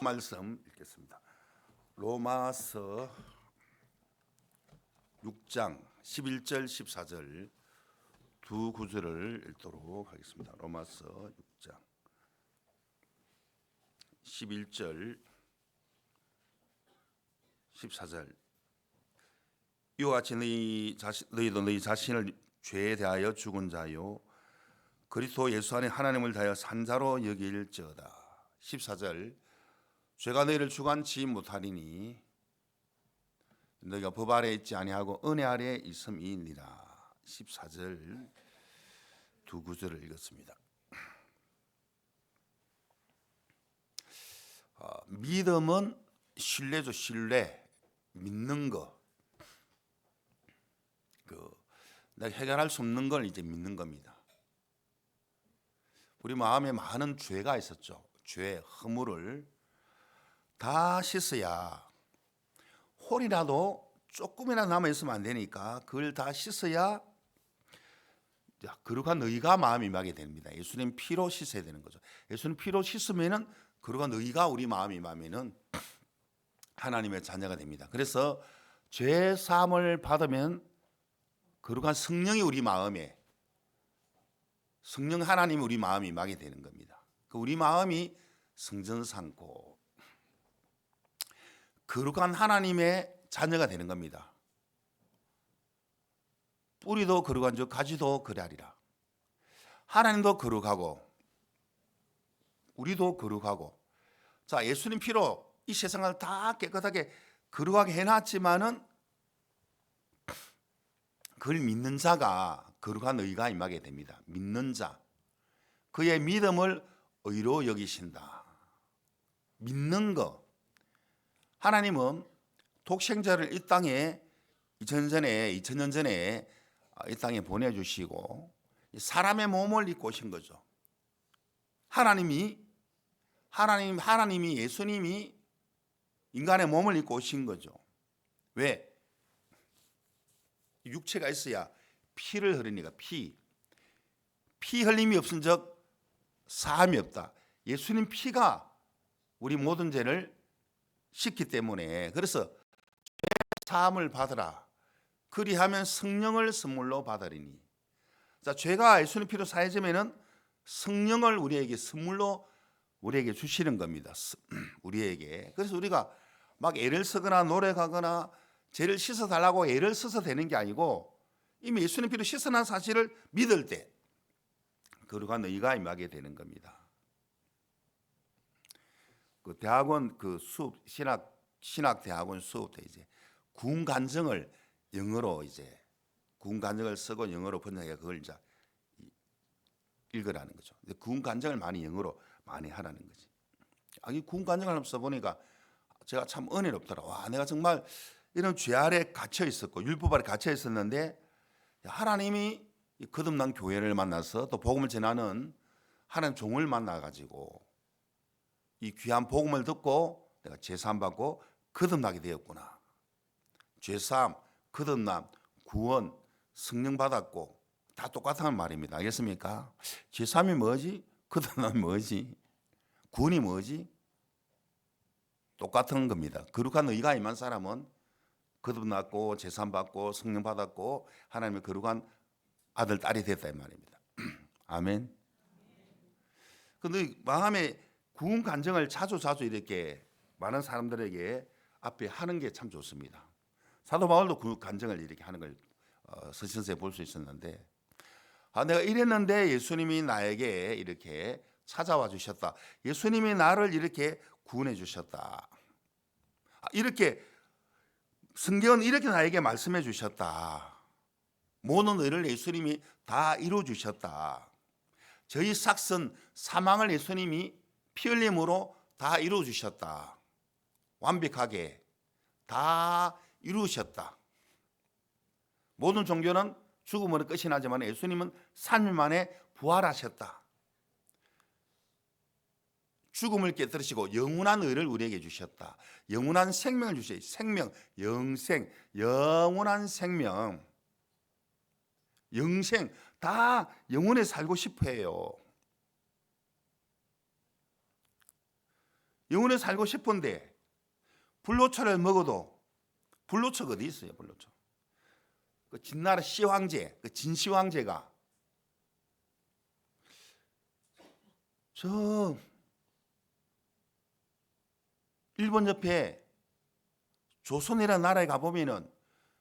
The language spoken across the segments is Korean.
말씀 읽겠습니다. 로마서 6장 11절 14절 두 구절을 읽도록 하겠습니다. 로마서 6장 11절 14절 이와 같이 너희도 너희 자신을 죄에 대하여 죽은 자요 그리스도 예수 안에 하나님을 다하여 산 자로 여길지어다. 14절 죄가 너희를 주관치 못하리니 너희가 법 아래 있지 아니하고 은혜 아래 있음이니라. 14절 두 구절을 읽었습니다. 믿음은 신뢰죠. 신뢰, 믿는 거. 내가 해결할 수 없는 걸 이제 믿는 겁니다. 우리 마음에 많은 죄가 있었죠. 죄, 허물을 다 씻어야, 홀이라도 조금이나 남아있으면 안 되니까 그걸 다 씻어야 거룩한 의가 마음이 임하게 됩니다. 예수님 피로 씻어야 되는 거죠. 예수님 피로 씻으면은 거룩한 의가 우리 마음이 임하면은 하나님의 자녀가 됩니다. 그래서 죄 사함을 받으면 거룩한 성령이 우리 마음에, 성령 하나님이 우리 마음이 임하게 되는 겁니다. 우리 마음이 성전 삼고 거룩한 하나님의 자녀가 되는 겁니다. 뿌리도 거룩한 즉 가지도 그리하리라. 하나님도 거룩하고 우리도 거룩하고, 자, 예수님 피로 이 세상을 다 깨끗하게 거룩하게 해놨지만은 그걸 믿는 자가 거룩한 의가 임하게 됩니다. 믿는 자, 그의 믿음을 의로 여기신다. 믿는 거. 하나님은 독생자를 이 땅에 2000년 전에 이 땅에 보내주시고 사람의 몸을 입고 오신 거죠. 하나님이 예수님이 인간의 몸을 입고 오신 거죠. 왜? 육체가 있어야 피를 흐르니까. 피 흘림이 없은 적 사함이 없다. 예수님 피가 우리 모든 죄를 씻기 때문에, 그래서 죄 사함을 받으라. 그리하면 성령을 선물로 받으리니. 자, 죄가 예수님 피로 사해지면은 성령을 우리에게 선물로 우리에게 주시는 겁니다. 우리에게. 그래서 우리가 막 애를 쓰거나 노력하거나 죄를 씻어달라고 애를 써서 되는 게 아니고 이미 예수님 피로 씻어난 사실을 믿을 때 거룩한 의가 임하게 되는 겁니다. 그 대학원 그 수업 신학 대학원 수업 때 이제 구원 간증을 영어로 이제 구원 간증을 쓰고 영어로 번역해 그걸 이제 읽으라는 거죠. 구원 간증을 많이 영어로 많이 하라는 거지. 이 구원 간증을 써 보니까 제가 참 은혜롭더라. 와, 내가 정말 이런 죄 아래 갇혀 있었고 율법 아래 갇혀 있었는데 하나님이 거듭난 교회를 만나서 또 복음을 전하는 하나님 종을 만나 가지고 이 귀한 복음을 듣고 내가 제사함 받고 거듭나게 되었구나. 죄사함, 거듭남, 구원, 성령 받았고 다 똑같은 말입니다. 알겠습니까? 죄사함이 뭐지? 거듭남이 뭐지? 구원이 뭐지? 똑같은 겁니다. 거룩한 의가 임한 사람은 거듭났고 제사함 받고 성령 받았고 하나님의 거룩한 아들 딸이 됐다 이 말입니다. 아멘. 그런데 마음에 구원 간증을 자주 이렇게 많은 사람들에게 앞에 하는 게 참 좋습니다. 사도 바울도 구원 간증을 이렇게 하는 걸 서신서에 볼 수 있었는데, 내가 이랬는데 예수님이 나에게 이렇게 찾아와 주셨다. 예수님이 나를 이렇게 구원해 주셨다. 이렇게 성경은 이렇게 나에게 말씀해 주셨다. 모든 의를 예수님이 다 이루어 주셨다. 저희 삭선 사망을 예수님이 피 흘림으로 다 이루어 주셨다. 완벽하게 다 이루셨다. 모든 종교는 죽음으로 끝이 나지만 예수님은 3일 만에 부활하셨다. 죽음을 깨뜨리시고 영원한 의를 우리에게 주셨다. 영원한 생명을 주셔요. 생명, 영생, 영원한 생명, 영생 다 영원에 살고 싶어 해요. 영원히 살고 싶은데 불로초를 먹어도 불로초가 어디 있어요? 불로초. 그 진나라 시황제, 그 진시황제가 저 일본 옆에 조선이라는 나라에 가보면은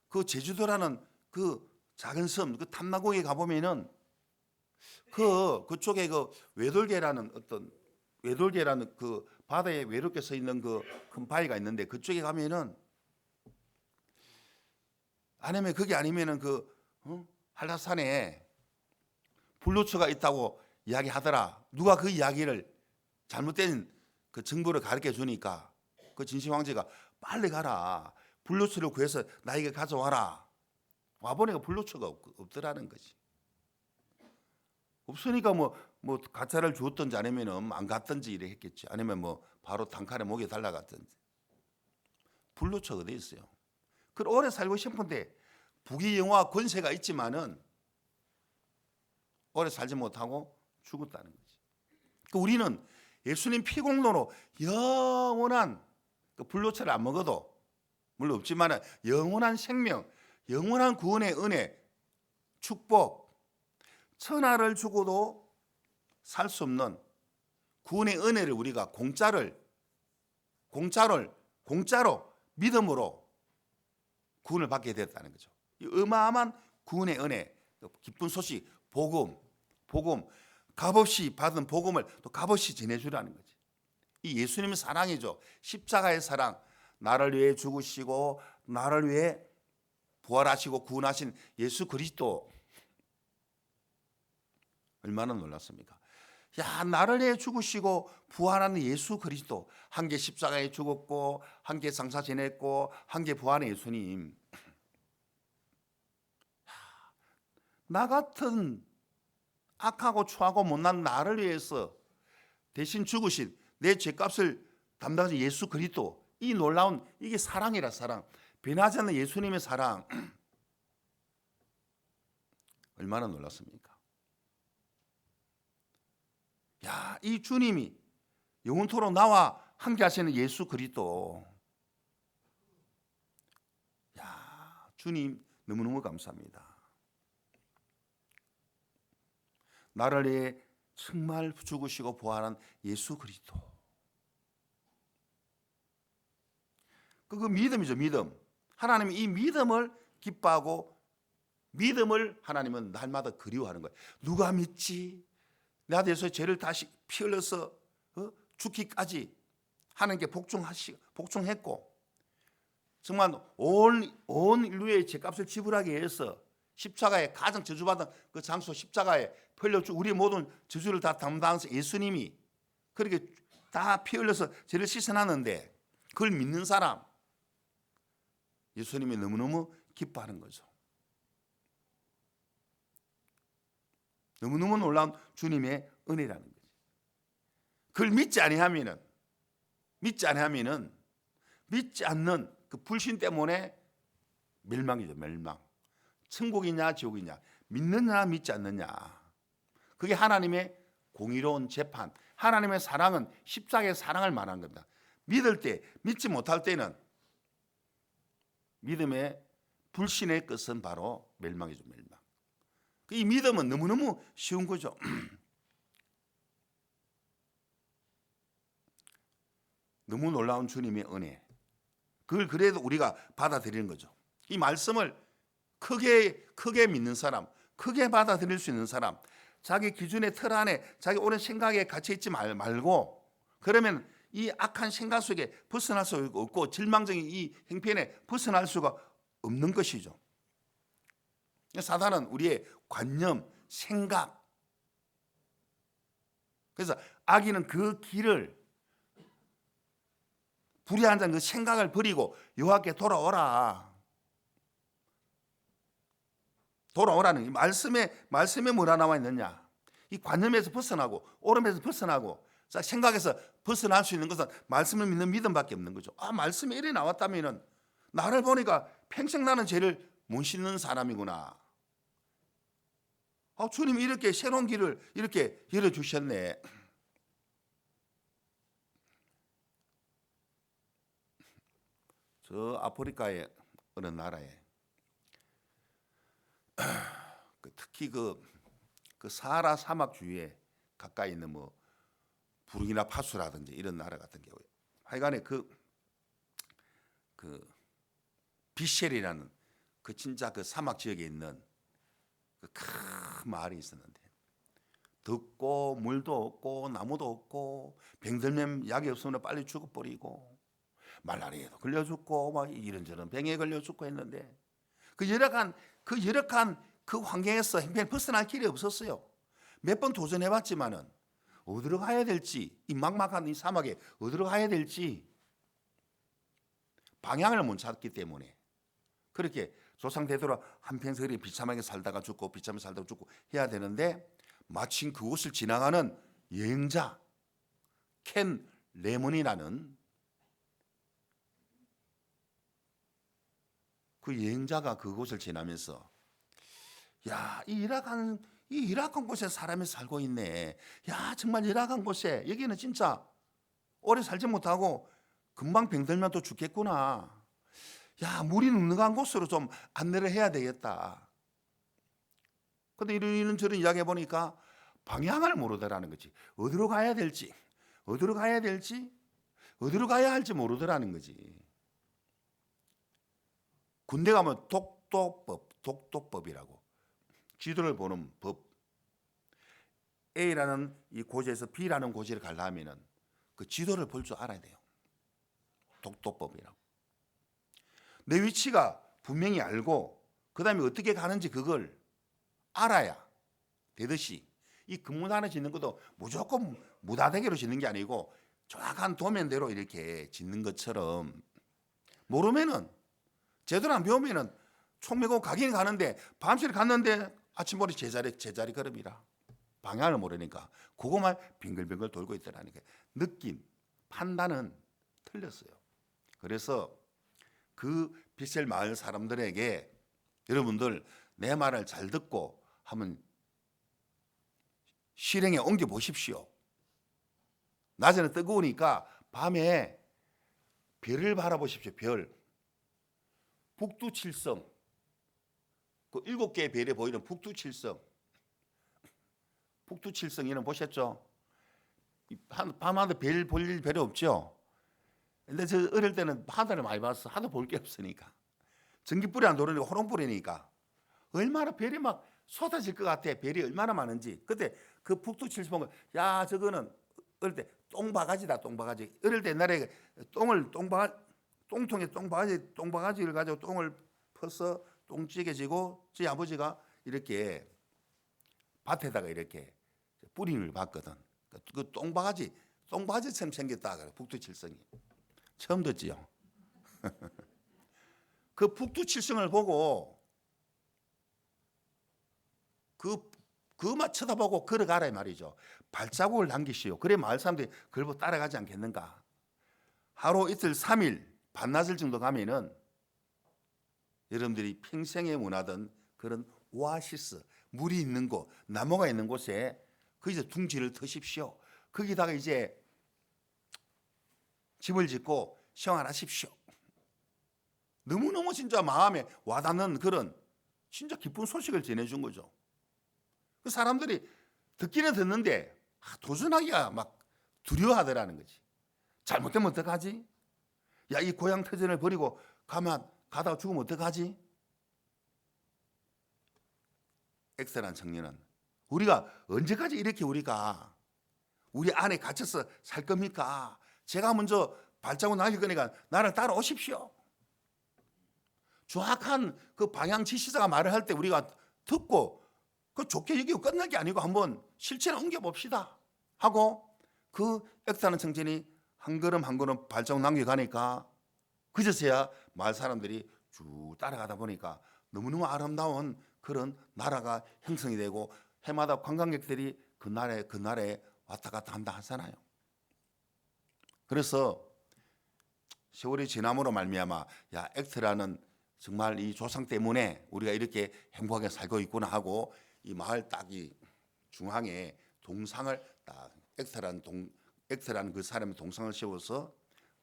그 제주도라는 그 작은 섬, 그 탐나공에 가보면은 그쪽에 그 외돌개라는 어떤 외돌개라는 그 바다에 외롭게 서 있는 그 큰 바위가 있는데 그쪽에 가면은 아니면 그게 아니면은 그 한라산에 불로초가 있다고 이야기하더라. 누가 그 이야기를 잘못된 그 정보를 가르쳐 주니까 그 진시 황제가 빨리 가라. 불로초를 구해서 나에게 가져와라. 와보니까 불로초가 없더라는 거지. 없으니까 뭐 가짜를 주었던지 아니면은 안 갔던지 이래 했겠지. 아니면 뭐 바로 단칼에 목에 달라갔던지. 불로초가 어디 있어요? 그 오래 살고 싶은데 부귀영화 권세가 있지만은 오래 살지 못하고 죽었다는 거지. 그 우리는 예수님 피공로로 영원한 그 불로초를 안 먹어도 물론 없지만은 영원한 생명, 영원한 구원의 은혜, 축복, 천하를 주고도 살 수 없는 구원의 은혜를 우리가 공짜로 믿음으로 구원을 받게 되었다는 거죠. 이 어마어마한 구원의 은혜, 기쁜 소식, 복음, 값없이 받은 복음을 또 값없이 전해주라는 거지. 이 예수님의 사랑이죠. 십자가의 사랑, 나를 위해 죽으시고 나를 위해 부활하시고 구원하신 예수 그리스도 얼마나 놀랐습니까? 야, 나를 위해 죽으시고 부활하는 예수 그리스도, 한 개 십자가에 죽었고 한 개 장사 지냈고 한 개 부활의 예수님, 나 같은 악하고 추하고 못난 나를 위해서 대신 죽으신 내 죄값을 담당하신 예수 그리스도, 이 놀라운 이게 사랑이라. 사랑, 변하지 않는 예수님의 사랑 얼마나 놀랐습니까? 야, 이 주님이 영원토록 나와 함께 하시는 예수 그리스도, 야, 주님 너무너무 감사합니다. 나를 위해 정말 죽으시고 부활한 예수 그리스도. 그 믿음이죠, 믿음. 하나님이 이 믿음을 기뻐하고 믿음을 하나님은 날마다 그리워하는 거예요. 누가 믿지? 나 대해서 죄를 다시 피 흘려서 죽기까지 하나님께 복종했고 정말 온 인류의 죄값을 지불하기 위해서 십자가에 가장 저주받은 그 장소 십자가에 풀려주 우리 모든 저주를 다 담당하신 예수님이 그렇게 다 피 흘려서 죄를 씻어놨는데 그걸 믿는 사람 예수님이 너무너무 기뻐하는 거죠. 너무너무 놀라운 주님의 은혜라는 거죠. 그걸 믿지 않는 그 불신 때문에 멸망이죠, 멸망. 천국이냐 지옥이냐, 믿느냐 믿지 않느냐. 그게 하나님의 공의로운 재판, 하나님의 사랑은 십자가의 사랑을 말한 겁니다. 믿을 때, 믿지 못할 때는 믿음의 불신의 끝은 바로 멸망이죠, 멸망. 이 믿음은 너무너무 쉬운 거죠. 너무 놀라운 주님의 은혜. 그걸 그래도 우리가 받아들이는 거죠. 이 말씀을 크게 믿는 사람, 크게 받아들일 수 있는 사람, 자기 기준의 틀 안에 자기 옳은 생각에 갇혀 있지 말고, 그러면 이 악한 생각 속에 벗어날 수 없고 절망적인 이 행편에 벗어날 수가 없는 것이죠. 사단은 우리의 관념, 생각, 그래서 악인은 그 길을 불의한 그 생각을 버리고 여호와께 돌아오라는 이 말씀에 뭐라 나와 있느냐? 이 관념에서 벗어나고 오름에서 벗어나고 생각에서 벗어날 수 있는 것은 말씀을 믿는 믿음밖에 없는 거죠. 아, 말씀이 이래 나왔다면은 나를 보니까 평생 나는 죄를 못 씻는 사람이구나. 아, 주님이 이렇게 새로운 길을 이렇게 열어주셨네. 저 아프리카의 어느 나라에 특히 그 사하라 사막 주위에 가까이 있는 뭐 부르키나파소라든지 이런 나라 같은 경우에 하여간에 그 비셸이라는 그 진짜 그 사막 지역에 있는 그 큰 마을이 있었는데 덥고 물도 없고 나무도 없고 병들면 약이 없으면 빨리 죽어버리고 말라리아도 걸려 죽고 막 이런저런 병에 걸려 죽고 했는데 그 열악한 그 환경에서 행편을 벗어날 길이 없었어요. 몇 번 도전해봤지만은 어디로 가야 될지 이 막막한 이 사막에 어디로 가야 될지 방향을 못 찾기 때문에 그렇게 조상 대대로 한평생 비참하게 살다가 죽고 비참하게 살다가 죽고 해야 되는데 마침 그곳을 지나가는 여행자 켄 레몬이라는 그 여행자가 그곳을 지나면서 야, 이 열악한 곳에 사람이 살고 있네. 야, 정말 열악한 곳에 여기는 진짜 오래 살지 못하고 금방 병들면 또 죽겠구나. 야, 물이 눅눅한 곳으로 좀 안내를 해야 되겠다. 근데 이런저런 이야기 해보니까 방향을 모르더라는 거지. 어디로 가야 될지, 어디로 가야 할지 모르더라는 거지. 군대 가면 독도법이라고 지도를 보는 법. A라는 이 고지에서 B라는 고지를 가려면은 그 지도를 볼 줄 알아야 돼요. 독도법이라고. 내 위치가 분명히 알고 그다음에 어떻게 가는지 그걸 알아야 되듯이 이 건물 하나 짓는 것도 무조건 무다대기로 짓는 게 아니고 정확한 도면대로 이렇게 짓는 것처럼 모르면은 제대로 안 배우면은 총 메고 가긴 가는데 밤새 갔는데 아침머리 제자리 걸음이라 방향을 모르니까 그거만 빙글빙글 돌고 있더라니까. 느낌, 판단은 틀렸어요. 그래서 그 비셀 마을 사람들에게 여러분들 내 말을 잘 듣고 한번 실행에 옮겨 보십시오. 낮에는 뜨거우니까 밤에 별을 바라보십시오. 별. 북두칠성. 그 7개의 별에 보이는 북두칠성. 북두칠성 이런 보셨죠? 밤하늘 별 볼 별이 없죠? 근데 저 어릴 때는 하늘을 많이 봤어. 하도 볼 게 없으니까. 전기불이 안 돌으니까 호롱불이니까 얼마나 별이 막 쏟아질 것 같아. 별이 얼마나 많은지. 그때 그 북두칠성 보면 야 저거는 어릴 때 똥바가지다. 똥바가지. 어릴 때 옛날에 똥통에 똥바가지를 가지고 똥을 퍼서 똥찌개 지고 저희 아버지가 이렇게 밭에다가 이렇게 뿌리를 봤거든. 그 똥바가지처럼 생겼다. 북두칠성이. 처음 듣지요. 그 북두칠성을 보고 그만 쳐다보고 걸어가라 이 말이죠. 발자국을 남기시오. 그래 마을 사람들이 그걸 보고 따라가지 않겠는가. 하루 이틀 3일 반나절 정도 가면은 여러분들이 평생에 원하던 그런 오아시스 물이 있는 곳 나무가 있는 곳에 거기서 둥지를 트십시오. 거기다가 이제 집을 짓고 생활하십시오. 너무너무 진짜 마음에 와닿는 그런 진짜 기쁜 소식을 전해준 거죠. 그 사람들이 듣기는 듣는데 도전하기가 막 두려워하더라는 거지. 잘못되면 어떡하지? 야, 이 고향 터전을 버리고 가다가 죽으면 어떡하지? 엑스란 청년은 우리가 언제까지 이렇게 우리 안에 갇혀서 살 겁니까? 제가 먼저 발자국 남길 거니까 나를 따라오십시오. 정확한 그 방향 지시자가 말을 할 때 우리가 듣고 그 좋게 여기고 끝날 게 아니고 한번 실천에 옮겨봅시다 하고 그 엑스라는 청년이 한 걸음 한 걸음 발자국 남겨가니까 그저서야 마을 사람들이 쭉 따라가다 보니까 너무너무 아름다운 그런 나라가 형성이 되고 해마다 관광객들이 그 나라에 왔다 갔다 한다 하잖아요. 그래서 세월이 지남으로 말미암아 야 엑스라는 정말 이 조상 때문에 우리가 이렇게 행복하게 살고 있구나 하고 이 마을 딱 이 중앙에 동상을 딱 엑스라는 그 사람의 동상을 세워서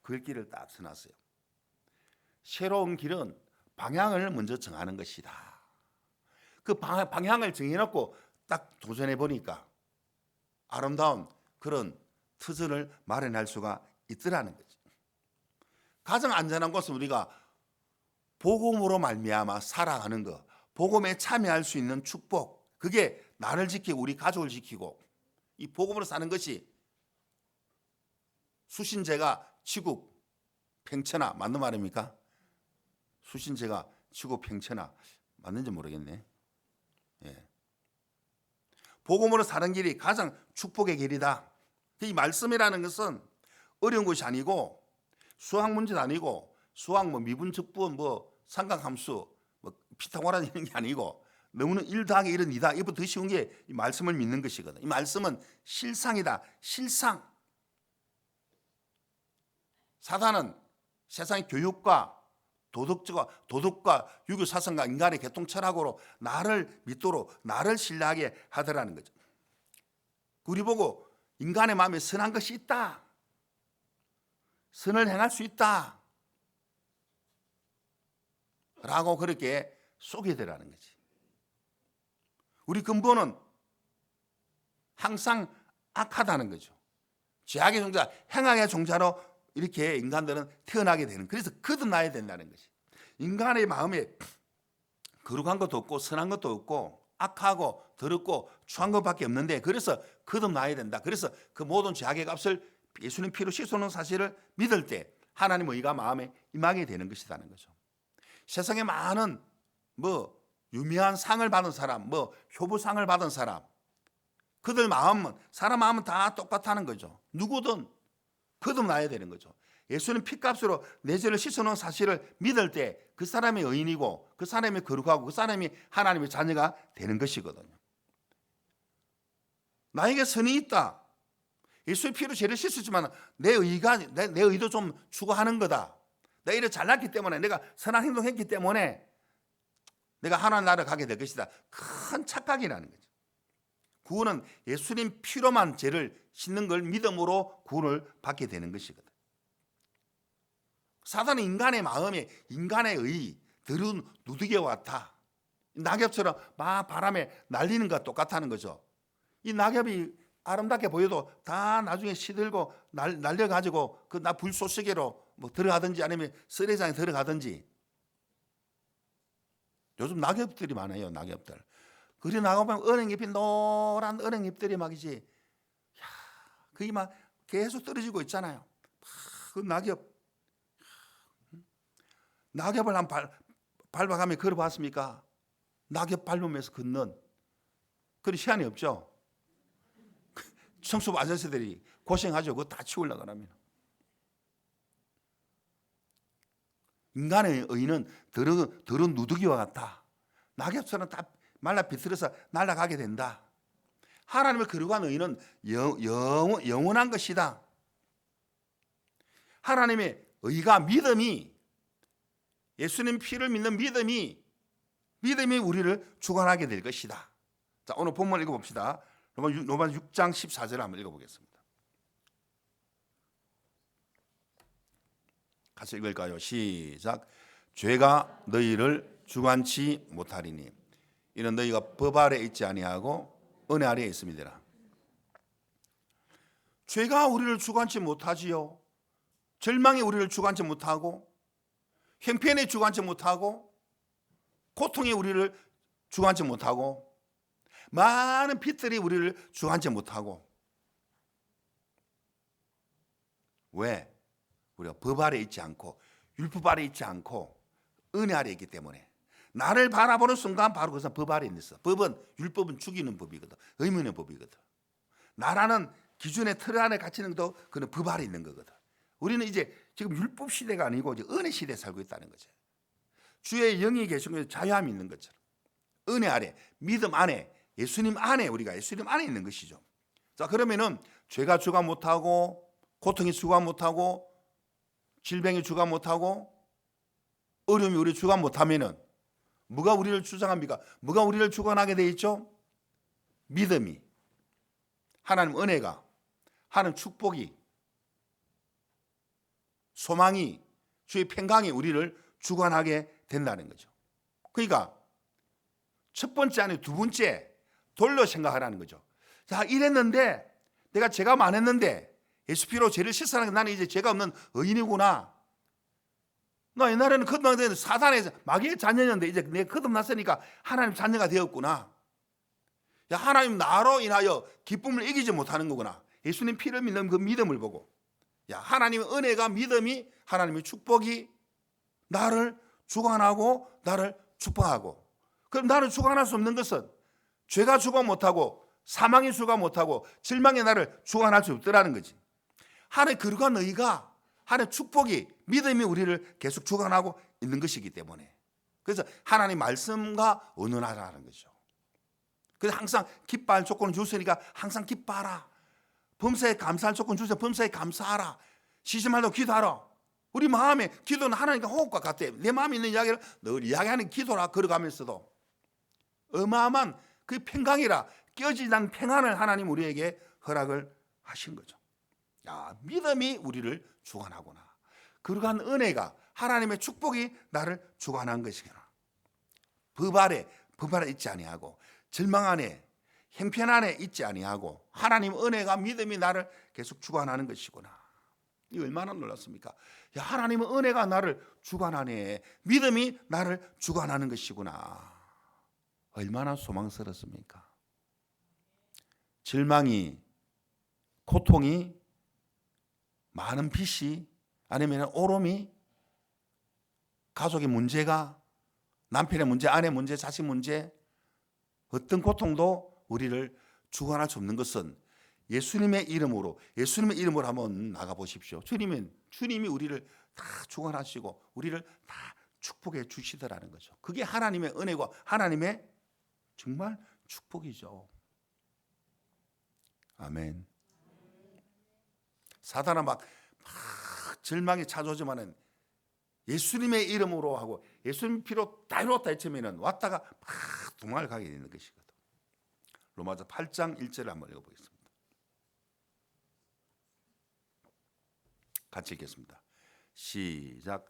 글귀를 딱 써놨어요. 새로운 길은 방향을 먼저 정하는 것이다. 그 방향을 정해놓고 딱 도전해 보니까 아름다운 그런 터전을 마련할 수가 있더라는 거죠. 가장 안전한 것은 우리가 복음으로 말미암아 살아가는 것, 복음에 참여할 수 있는 축복, 그게 나를 지키고 우리 가족을 지키고 이 복음으로 사는 것이 수신제가 치국 평천하 맞는 말입니까? 수신제가 치국 평천하 맞는지 모르겠네. 예. 복음으로 사는 길이 가장 축복의 길이다. 이 말씀이라는 것은 어려운 것이 아니고 수학 문제도 아니고 수학 미분 적분 삼각함수 피타고라스 이런 게 아니고 너무나 1 더하기 1은 2다. 이보다 더 쉬운 게 이 말씀을 믿는 것이거든. 이 말씀은 실상이다. 실상. 사단은 세상의 교육과 도덕과 유교 사상과 인간의 개통 철학으로 나를 믿도록 나를 신뢰하게 하더라는 거죠. 우리 보고 인간의 마음에 선한 것이 있다. 선을 행할 수 있다. 라고 그렇게 소개되라는 거지. 우리 근본은 항상 악하다는 거죠. 죄악의 종자, 행악의 종자로 이렇게 인간들은 태어나게 되는, 그래서 거듭나야 된다는 것이. 인간의 마음에 거룩한 것도 없고 선한 것도 없고 악하고 더럽고 추한 것밖에 없는데, 그래서 거듭나야 된다. 그래서 그 모든 죄악의 값을 예수님 피로 씻어놓은 사실을 믿을 때 하나님의 의가 마음에 임하게 되는 것이라는 거죠. 세상에 많은 유명한 상을 받은 사람, 효부상을 받은 사람, 그들 마음은, 사람 마음은 다 똑같다는 거죠. 누구든 거듭나야 되는 거죠. 예수님 피값으로 내 죄를 씻어놓은 사실을 믿을 때 그 사람이 의인이고 그 사람이 거룩하고 그 사람이 하나님의 자녀가 되는 것이거든요. 나에게 선이 있다. 예수의 피로 죄를 씻었지만 내 의도 좀 추구하는 거다. 내가 이래 잘났기 때문에, 내가 선한 행동했기 때문에 내가 하나님 나라를 가게 될 것이다. 큰 착각이라는 거죠. 구원은 예수님 피로만 죄를 씻는 걸 믿음으로 구원을 받게 되는 것이거든. 사단은 인간의 마음에 인간의 의, 더러운 누더기와 같아. 낙엽처럼 막 바람에 날리는 것과 똑같다는 거죠. 이 낙엽이 아름답게 보여도 다 나중에 시들고 날려가지고 그 나 불쏘시개로 들어가든지 아니면 쓰레기장에 들어가든지. 요즘 낙엽들이 많아요. 낙엽들. 그리 나가보면 은행잎이 노란 은행잎들이 막이지. 야, 그게 막 계속 떨어지고 있잖아요. 그 낙엽을 한번 밟아가며 걸어봤습니까? 낙엽 밟으면서 걷는 그런 시간이 없죠. 청소부 아저씨들이 고생하죠. 그거 다 치우려고 그러면. 인간의 의는 더러운 누더기와 같다. 낙엽처럼 다 말라 비틀어서 날아가게 된다. 하나님의 거룩한 의는 영원한 것이다. 하나님의 의가, 믿음이, 예수님 피를 믿는 믿음이 우리를 주관하게 될 것이다. 자, 오늘 본문 읽어봅시다. 로마 6장 14절을 한번 읽어보겠습니다. 같이 읽을까요? 시작. 죄가 너희를 주관치 못하리니 이는 너희가 법 아래 있지 아니하고 은혜 아래에 있음이니라. 죄가 우리를 주관치 못하지요. 절망이 우리를 주관치 못하고, 형편이 주관치 못하고, 고통이 우리를 주관치 못하고, 많은 빚들이 우리를 주관치 못하고. 왜? 우리가 법 아래 있지 않고 율법 아래 있지 않고 은혜 아래 있기 때문에. 나를 바라보는 순간 바로 그것은 법 아래 있어. 율법은 죽이는 법이거든. 의문의 법이거든. 나라는 기준의 틀 안에 갇히는 것도 그는 법 아래 있는 거거든. 우리는 이제 지금 율법 시대가 아니고 이제 은혜 시대에 살고 있다는 거죠. 주의 영이 계신 것에 자유함이 있는 것처럼 은혜 아래, 믿음 안에, 예수님 안에, 우리가 예수님 안에 있는 것이죠. 자, 그러면은 죄가 주관 못하고, 고통이 주관 못하고, 질병이 주관 못하고, 어려움이 우리 주관 못하면은 뭐가 우리를 주장합니까? 뭐가 우리를 주관하게 돼 있죠? 믿음이, 하나님 은혜가, 하나님 축복이, 소망이, 주의 평강이 우리를 주관하게 된다는 거죠. 그러니까 첫 번째 아니고 두 번째 돌려 생각하라는 거죠. 자, 이랬는데 내가 죄가 많았는데 예수 피로 죄를 씻어나니까 나는 이제 죄가 없는 의인이구나. 나 옛날에는 거듭나서 사단의 마귀의 자녀였는데 이제 내가 거듭났으니까 하나님 자녀가 되었구나. 야, 하나님 나로 인하여 기쁨을 이기지 못하는 거구나. 예수님 피를 믿는 그 믿음을 보고, 야, 하나님의 은혜가, 믿음이, 하나님의 축복이 나를 주관하고 나를 축복하고, 그럼 나를 주관할 수 없는 것은 죄가 주관 못하고 사망이 주관 못하고 질망이 나를 주관할 수 없더라는 거지. 하나님의 거룩한 의가, 하나님의 축복이, 믿음이 우리를 계속 주관하고 있는 것이기 때문에, 그래서 하나님 말씀과 의논하라는 거죠. 그래서 항상 기뻐할 조건을 주시니까 항상 기뻐하라. 범사에 감사할 조건 주셔서 범사에 감사하라. 쉬지 말고 기도하라. 우리 마음에 기도는 하나님과 호흡과 같아. 내 마음에 있는 이야기를 늘 이야기하는 기도라. 걸어가면서도 어마어마한 그 평강이라, 깨어지지 않는 평안을 하나님 우리에게 허락을 하신 거죠. 야, 믿음이 우리를 주관하구나. 그러한 은혜가, 하나님의 축복이 나를 주관한 것이구나. 법 아래 있지 아니하고, 절망 안에, 형편 안에 있지 아니하고, 하나님 은혜가, 믿음이 나를 계속 주관하는 것이구나. 이 얼마나 놀랐습니까? 야, 하나님의 은혜가 나를 주관하네. 믿음이 나를 주관하는 것이구나. 얼마나 소망스럽습니까? 절망이, 고통이, 많은 빚이, 아니면 오름이, 가족의 문제가, 남편의 문제, 아내 문제, 자식 문제, 어떤 고통도 우리를 주관할 수 없는 것은 예수님의 이름으로 한번 나가보십시오. 주님이 우리를 다 주관하시고 우리를 다 축복해 주시더라는 거죠. 그게 하나님의 은혜고 하나님의 정말 축복이죠. 아멘. 사단은 막 절망이 찾아오지만은 예수님의 이름으로 하고 예수님 피로 다 이루었다 했으면 왔다가 막 도망을 가게 되는 것이거든. 로마서 8장 1절을 한번 읽어보겠습니다. 같이 읽겠습니다. 시작.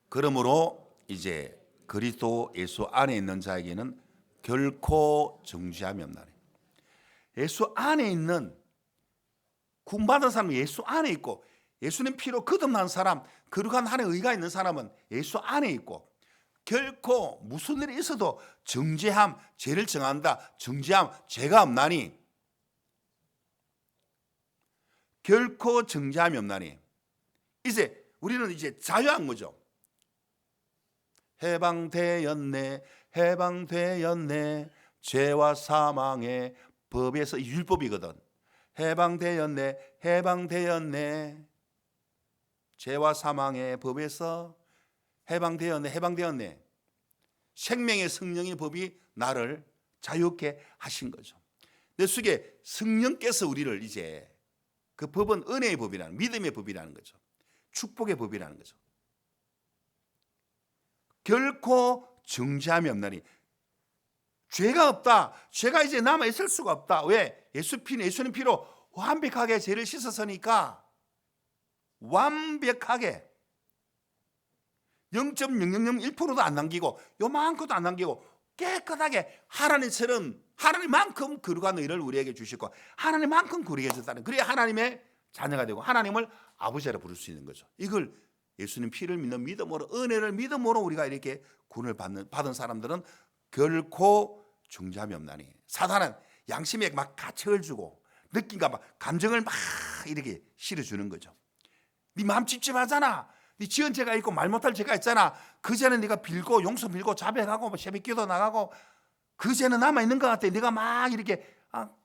그러므로 이제 그리스도 예수 안에 있는 자에게는 결코 정죄함이 없나니. 예수 안에 있는, 구원받은 사람은 예수 안에 있고, 예수님 피로 거듭난 사람, 거룩한 하나님의 의가 있는 사람은 예수 안에 있고, 결코 무슨 일이 있어도 정죄함, 죄를 정한다, 정죄함, 죄가 없나니, 결코 정죄함이 없나니. 이제 우리는 이제 자유한 거죠. 해방되었네, 해방되었네, 죄와 사망의 법에서, 율법이거든. 해방되었네, 해방되었네, 죄와 사망의 법에서 해방되었네. 생명의 성령의 법이 나를 자유케 하신 거죠. 내 속에 성령께서 우리를, 이제 그 법은 은혜의 법이라는, 믿음의 법이라는 거죠. 축복의 법이라는 거죠. 결코 정죄함이 없나니. 죄가 없다. 죄가 이제 남아 있을 수가 없다. 왜? 예수님 피로 완벽하게 죄를 씻었으니까, 완벽하게 0.0001%도 안 남기고 요만큼도 안 남기고 깨끗하게 하나님처럼, 하나님만큼 거룩한 의를 우리에게 주시고 하나님만큼 거룩해졌다는, 그래야 하나님의 자녀가 되고 하나님을 아버지라 부를 수 있는 거죠. 이걸 예수님 피를 믿는 믿음으로, 은혜를 믿음으로 우리가 이렇게 구원을 받은 사람들은 결코 정죄함이 없나니. 사단은 양심에 막 가책을 주고 느낌과 막 감정을 막 이렇게 실어주는 거죠. 네 마음 찝찝하잖아. 네 지은 죄가 있고 말 못할 죄가 있잖아. 그 죄는 네가 빌고 용서 빌고 자백하고 새벽기도 나가고 그 죄는 남아 있는 것 같아. 네가 막 이렇게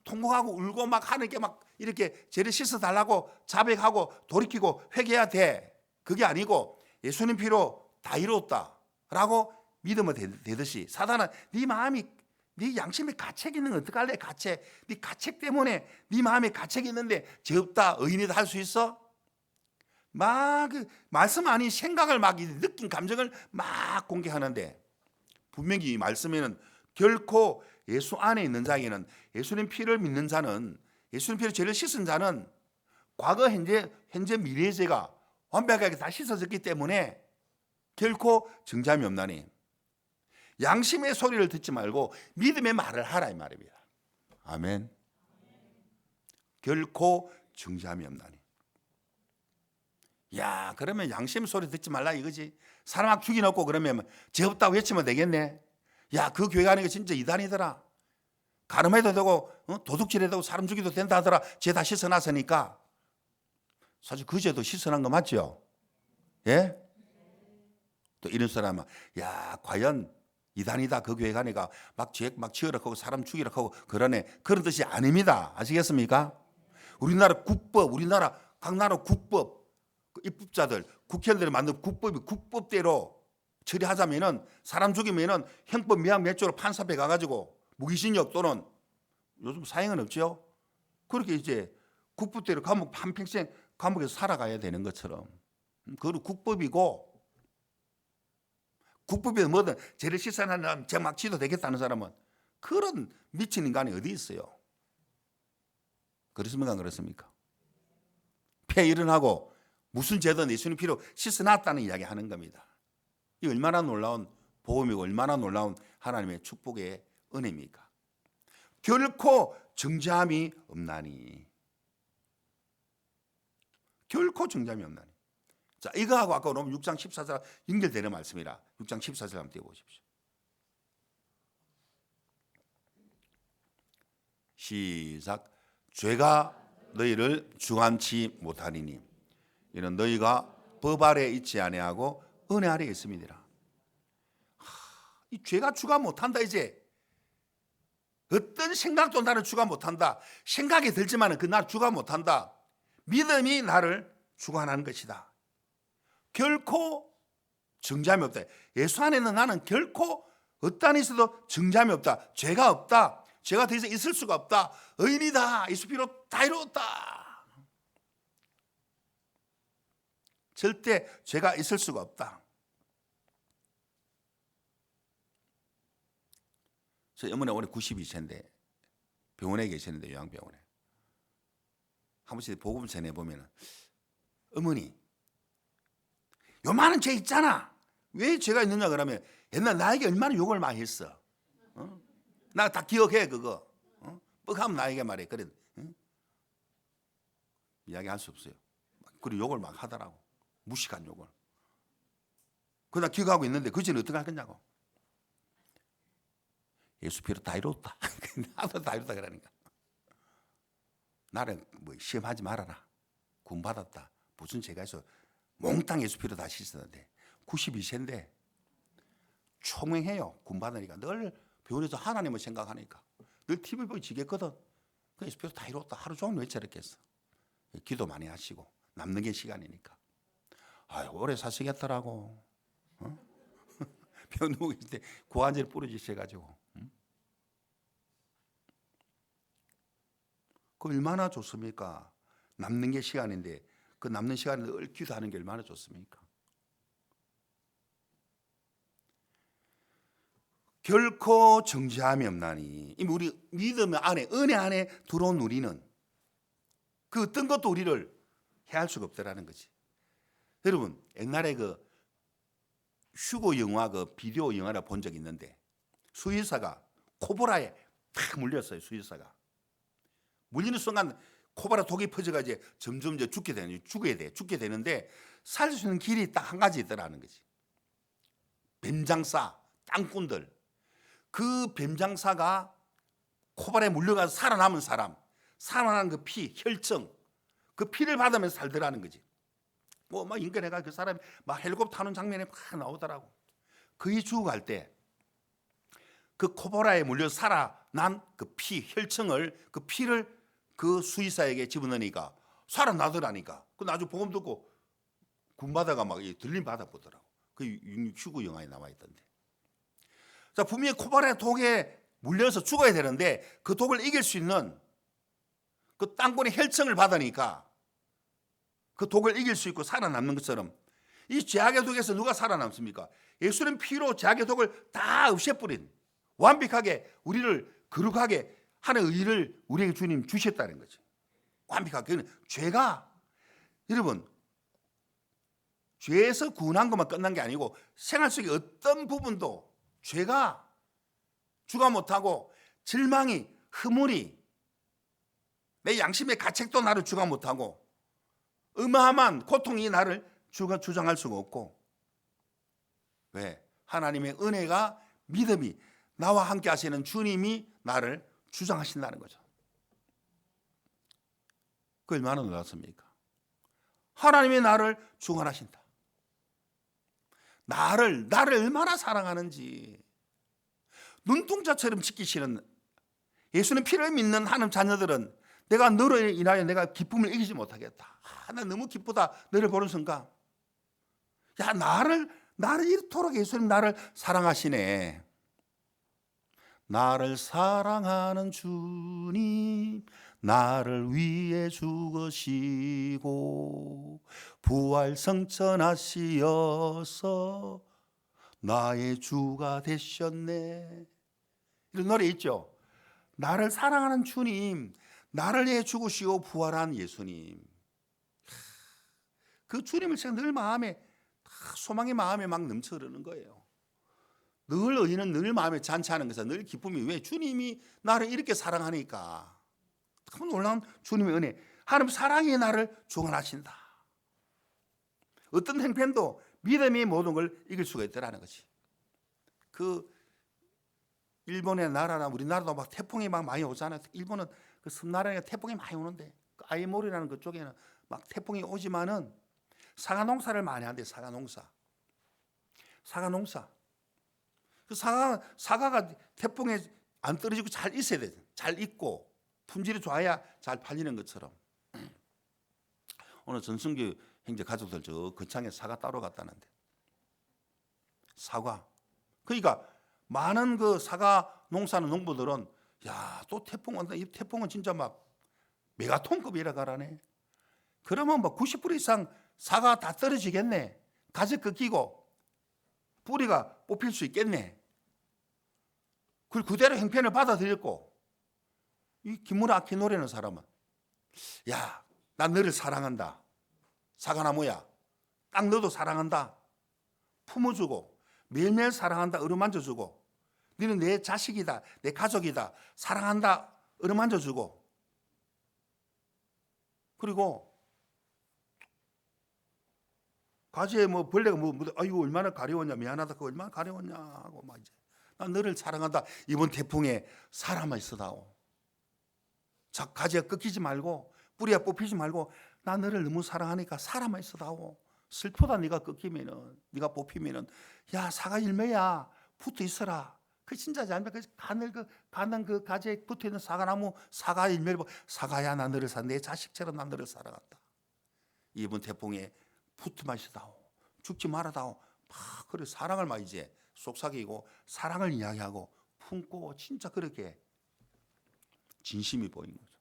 통곡하고 울고 막 하나님께 막 이렇게 죄를 씻어 달라고 자백하고 돌이키고 회개해야 돼. 그게 아니고 예수님 피로 다 이루었다라고 믿으면 되듯이, 사단은 네 마음이, 네 양심에 가책이 있는 건 어떡할래? 가책. 네 가책 때문에 네 마음에 가책이 있는데 죄 없다, 의인이다 할 수 있어? 막 그 말씀 아닌 생각을 막 느낀 감정을 막 공개하는데, 분명히 이 말씀에는 결코 예수 안에 있는 자에게는, 예수님 피를 믿는 자는, 예수님 피로 죄를 씻은 자는 과거, 현재, 미래의 죄가 완벽하게 다 씻어졌기 때문에 결코 정잠이 없나니 양심의 소리를 듣지 말고 믿음의 말을 하라 이 말입니다. 아멘. 결코 정잠이 없나니. 야, 그러면 양심 소리 듣지 말라 이거지. 사람 막 죽여놓고 그러면 죄 없다고 외치면 되겠네. 야, 그 교회 가는 게 진짜 이단이더라. 가늠해도 되고 도둑질해도 되고 사람 죽여도 된다 하더라. 죄 다 씻어놨으니까. 사실 그 죄도 씻어난 거 맞죠? 예? 또 이런 사람은 야, 과연 이단이다 그 교회 가니까 막 죄 막 지으라 하고 사람 죽이라 하고 그러네. 그런 뜻이 아닙니다. 아시겠습니까? 우리나라 국법, 우리나라 각 나라 국법, 입법자들, 국회의원들이 만든 국법이 국법대로 처리하자면은 사람 죽이면은 형법 미약 몇 조로 판사 앞에 가가지고 무기징역 또는 요즘 사형은 없죠. 그렇게 이제 국법대로 감옥 한평생 감옥에서 살아가야 되는 것처럼 그건 국법이고 국법이 뭐든 죄를 씻어내는 사람 죄 막 지도 되겠다는 사람은 그런 미친 인간이 어디 있어요? 그렇습니까? 안 그렇습니까? 폐 일어나고 무슨 죄든 예수님 피로 씻어놨다는 이야기 하는 겁니다. 이 얼마나 놀라운 복음이고 얼마나 놀라운 하나님의 축복의 은혜입니까? 결코 정죄함이 없나니. 결코 정죄함이 없나니. 자, 이거하고 아까 로마 6장 14절 연결되는 말씀이라 6장 14절 한번 띄워보십시오. 시작. 죄가 너희를 중한치 못하리니 이는 너희가 법 아래 있지 아니하고 은혜 아래 있음이니라. 이 죄가 주가 못한다. 이제 어떤 생각도 나를 주가 못한다. 생각이 들지만 그 나를 주가 못한다. 믿음이 나를 주관하는 것이다. 결코 정죄함이 없다. 예수 안에는 나는 결코 어떠한 있어도 정죄함이 없다. 죄가 없다. 죄가 더 이상 있을 수가 없다. 의인이다. 예수 피로 다 이루었다. 절대 죄가 있을 수가 없다. 저희 어머니 올해 92세인데 병원에 계시는데 요양병원에 한 번씩 복음 전해보면 어머니 요만한 죄 있잖아. 왜 죄가 있느냐 그러면 옛날 나에게 얼마나 욕을 많이 했어. 나 다 기억해 그거. 뻑하면 나에게 말해. 그래. 이야기할 수 없어요. 그리고 욕을 막 하더라고. 무식한 욕을. 그나 기억하고 있는데 그 죄는 어떻게 할 거냐고. 예수 피로 다 이뤘다. 나도 다 이뤘다 그러니까. 나는 뭐 시험하지 말아라. 구원 받았다. 무슨 죄가 있어. 몽땅 예수 피로 다 씻었는데 92세인데 총명해요. 구원 받으니까 늘 병원에서 하나님을 생각하니까 늘 TV 보고 지겠거든. 그 예수 피로 다 이뤘다. 하루 종일 왜 저랬겠어. 기도 많이 하시고 남는 게 시간이니까. 아유 오래 사시겠더라고. 병 누워 계실 때 고환절 부러지셔가지고. 그 얼마나 좋습니까? 남는 게 시간인데 그 남는 시간을 늘 기도하는 게 얼마나 좋습니까? 결코 정죄함이 없나니. 우리 믿음 안에 은혜 안에 들어온 우리는 그 어떤 것도 우리를 해할 수가 없다라는 거지. 여러분 옛날에 그 휴고 영화 그 비디오 영화를 본 적이 있는데 수의사가 코브라에 탁 물렸어요. 수의사가 물리는 순간 코브라 독이 퍼져가 이제 점점 이제 죽게 되는데 살 수 있는 길이 딱 한 가지 있더라는 거지. 뱀장사 땅꾼들 그 뱀장사가 코브라에 물려가서 살아남은 사람 살아난 그 피 혈청 그 피를 받으면서 살더라는 거지. 뭐 막 인간해가 그 사람이 막 헬리콥터 타는 장면에 막 나오더라고. 거의 죽어갈 때 그 코브라에 물려 살아난 그 피 혈청을 그 피를 그 수의사에게 집어넣으니까 살아나더라니까. 그 나중에 복음 듣고 군바다가 막 들림 받아 보더라고. 그 휴고 영화에 나와 있던데. 자 분명히 코브라의 독에 물려서 죽어야 되는데 그 독을 이길 수 있는 그 땅굴의 혈청을 받으니까 그 독을 이길 수 있고 살아남는 것처럼 이 죄악의 독에서 누가 살아남습니까? 예수님 피로 죄악의 독을 다 없애버린 완벽하게 우리를 거룩하게 하는 의를 우리에게 주님 주셨다는 거죠. 완벽하게. 죄가 여러분 죄에서 구원한 것만 끝난 게 아니고 생활 속의 어떤 부분도 죄가 주가 못하고 절망이, 허물이, 내 양심의 가책도 나를 주가 못하고 어마어마한 고통이 나를 주가 주장할 수가 없고, 왜? 하나님의 은혜가, 믿음이, 나와 함께 하시는 주님이 나를 주장하신다는 거죠. 그 얼마나 놀랍습니까? 하나님이 나를 주관하신다. 나를 얼마나 사랑하는지 눈동자처럼 지키시는 예수는 피를 믿는 하나님 자녀들은 내가 너로 인하여 내가 기쁨을 이기지 못하겠다. 나 너무 기쁘다. 너를 보는 순간, 야, 나를 이토록 예수님 나를 사랑하시네. 나를 사랑하는 주님, 나를 위해 죽으시고 부활 성천하시어서 나의 주가 되셨네. 이런 노래 있죠. 나를 사랑하는 주님, 나를 위해 죽으시고 부활한 예수님. 그 주님을 제가 늘 마음에, 소망의 마음에 막 넘쳐 흐르는 거예요. 늘 의인은 늘 마음에 잔치하는 것은 늘 기쁨이, 왜? 주님이 나를 이렇게 사랑하니까. 참 놀라운 주님의 은혜. 하나님 사랑이 나를 주관하신다. 어떤 형편도 믿음이 모든 걸 이길 수가 있다는 것이. 그 일본의 나라나 우리나라도 막 태풍이 막 많이 오잖아요. 일본은 그 섬나라에 태풍이 많이 오는데 그 아이모리라는 그쪽에는 막 태풍이 오지만은 사과 농사를 많이 한대. 사과 농사. 그 사과가 태풍에 안 떨어지고 잘 있어야 돼. 잘 익고 품질이 좋아야 잘 팔리는 것처럼. 오늘 전승규 형제 가족들 저 거창에 사과 따러 갔다는데. 사과. 그러니까 많은 그 사과 농사하는 농부들은 야, 또 태풍 온다. 이 태풍은 진짜 막 메가톤급이라 가라네. 그러면 뭐 90% 이상 사과 다 떨어지겠네. 가지 꺾이고 뿌리가 뽑힐 수 있겠네. 그걸 그대로 형편을 받아들였고, 이 김무라 아키노라는 사람은 야, 난 너를 사랑한다. 사과나무야. 딱 너도 사랑한다. 품어주고 매일매일 사랑한다. 어루만져주고 너는 내 자식이다. 내 가족이다. 사랑한다. 어루만져주고 그리고 가지에 뭐 벌레가 아이고 얼마나 가려웠냐, 미안하다, 그 얼마나 가려웠냐 하고 막 이제 난 너를 사랑한다. 이번 태풍에 사람아 있어다오. 가지가 꺾이지 말고 뿌리가 뽑히지 말고 나 너를 너무 사랑하니까 사람아 있어다오. 슬프다. 네가 꺾이면은, 네가 뽑히면은, 야, 사과 열매야 붙어 있어라. 그 진짜지 않습니까? 그 가는 그 가지에 붙어 있는 사과나무 사과 열매를 보고 사과야, 나 너를 내 자식처럼 나 너를 사랑한다. 이번 태풍에 붙어만 있어다오. 죽지 말아다오. 막 그래 사랑을 막 이제 속삭이고 사랑을 이야기하고 품고 진짜 그렇게 진심이 보이는 거죠.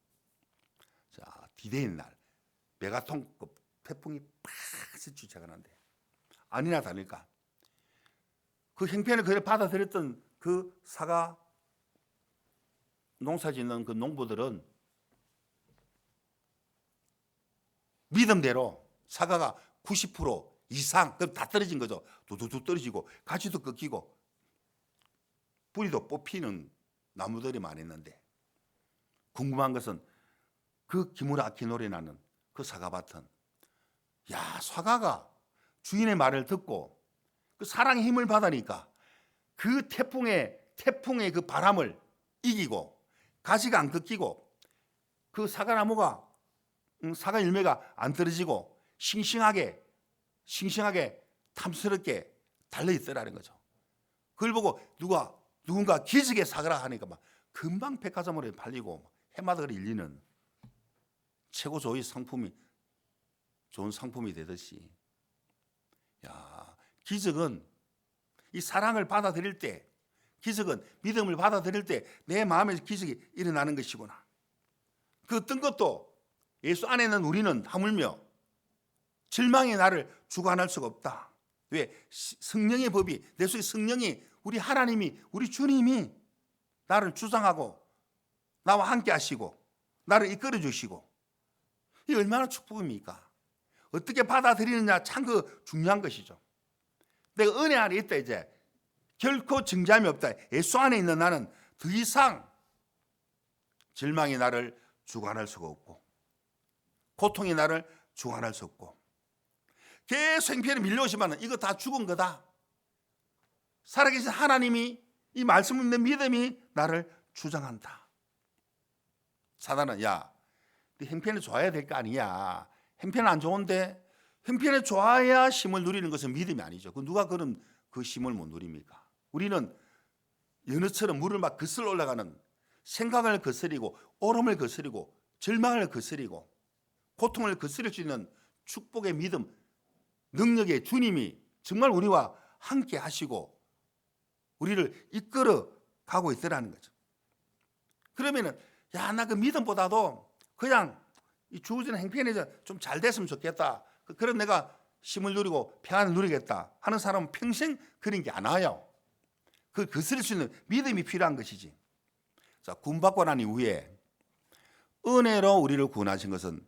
자, 디데이의 날 메가톤급 태풍이 팍 스치쳐가는데 아니나 다를까 그 형편을 그대로 받아들였던 그 사과 농사 짓는 그 농부들은 믿음대로 사과가 90% 이상 다 떨어진 거죠. 두두두 떨어지고 가지도 꺾이고 뿌리도 뽑히는 나무들이 많았는데 궁금한 것은 그 기무라 아키노리라는 그 사과밭은 야, 사과가 주인의 말을 듣고 그 사랑의 힘을 받으니까 그 태풍의 그 바람을 이기고 가지가 안 꺾이고 그 사과나무가 사과 열매가 안 떨어지고 싱싱하게 탐스럽게 달려있더라는 거죠. 그걸 보고 누군가 기적의 사과라 하니까 막 금방 백화점으로 팔리고 해마다 일리는 최고 좋은 상품이 되듯이, 야, 기적은 이 사랑을 받아들일 때, 기적은 믿음을 받아들일 때 내 마음에 기적이 일어나는 것이구나. 그 어떤 것도 예수 안에 있는 우리는 하물며 절망이 나를 주관할 수가 없다. 왜? 성령의 법이, 내 속에 성령이, 우리 하나님이, 우리 주님이 나를 주장하고 나와 함께 하시고 나를 이끌어 주시고, 이 얼마나 축복입니까? 어떻게 받아들이느냐 참 그 중요한 것이죠. 내가 은혜 안에 있다 이제 결코 정죄함이 없다. 예수 안에 있는 나는 더 이상 절망이 나를 주관할 수가 없고 고통이 나를 주관할 수 없고 계속 형편이 밀려오지만 이거 다 죽은 거다. 살아계신 하나님이 이 말씀 있는 믿음이 나를 주장한다. 사단은 야, 네 형편이 좋아야 될 거 아니야. 형편 안 좋은데 형편이 좋아야 힘을 누리는 것은 믿음이 아니죠. 누가 그런 그 힘을 못 누립니까? 우리는 연어처럼 물을 막 거슬러 올라가는 생각을 거스리고 오름을 거스리고 절망을 거스리고 고통을 거스릴 수 있는 축복의 믿음, 능력의 주님이 정말 우리와 함께 하시고 우리를 이끌어 가고 있더라는 거죠. 그러면은 야, 나 그 믿음보다도 그냥 이 주어지는 행편이 좀 잘 됐으면 좋겠다. 그런 내가 힘을 누리고 평안을 누리겠다 하는 사람은 평생 그런 게 안 와요. 그 거스릴 수 있는 믿음이 필요한 것이지. 자, 구원받고 난 이후에 은혜로 우리를 구원하신 것은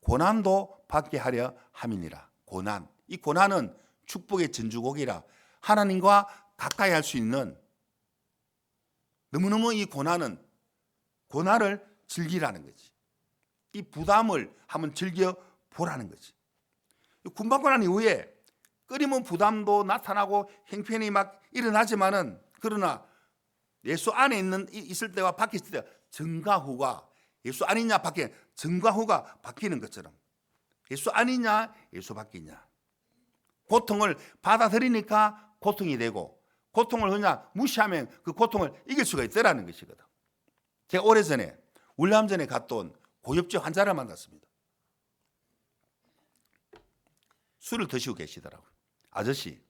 고난도 받게 하려 함이니라. 고난. 이 고난은 축복의 전주곡이라 하나님과 가까이 할 수 있는 너무너무 이 고난은 고난을 즐기라는 거지. 이 부담을 한번 즐겨보라는 거지. 구원받고 난 이후에 끊임없는 부담도 나타나고 형편이 막 일어나지만은 그러나 예수 안에 있을 때와 밖에 있을 때 전과 후가 예수 아니냐 밖에 전과 후가 바뀌는 것처럼 예수 아니냐 예수 밖이냐 고통을 받아들이니까 고통이 되고 고통을 그냥 무시하면 그 고통을 이길 수가 있다라는 것이거든. 제가 오래전에 울람전에 갔던 고엽제 환자를 만났습니다. 술을 드시고 계시더라고요. 아저씨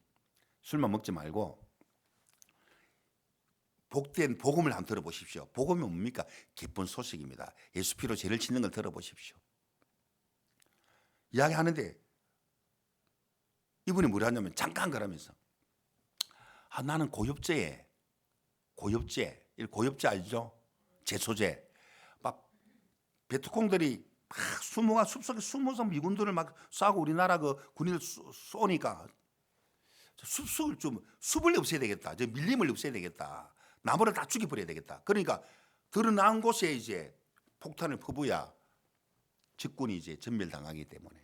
술만 먹지 말고 복된 복음을 한번 들어보십시오. 복음이 뭡니까? 기쁜 소식입니다. 예수 피로 죄를 짓는 걸 들어보십시오. 이야기하는데 이분이 뭐라 하냐면 잠깐 그러면서 나는 고엽제 알죠? 제소제 막 베트콩들이 막 수모가 숲속에 숨어서 미군들을 막 쏴고 우리나라 그 군인을 쏘니까 숲을 없애야 되겠다. 저 밀림을 없애야 되겠다. 나무를 다 죽여버려야 되겠다. 그러니까 드러난 곳에 이제 폭탄을 퍼부야 적군이 이제 전멸당하기 때문에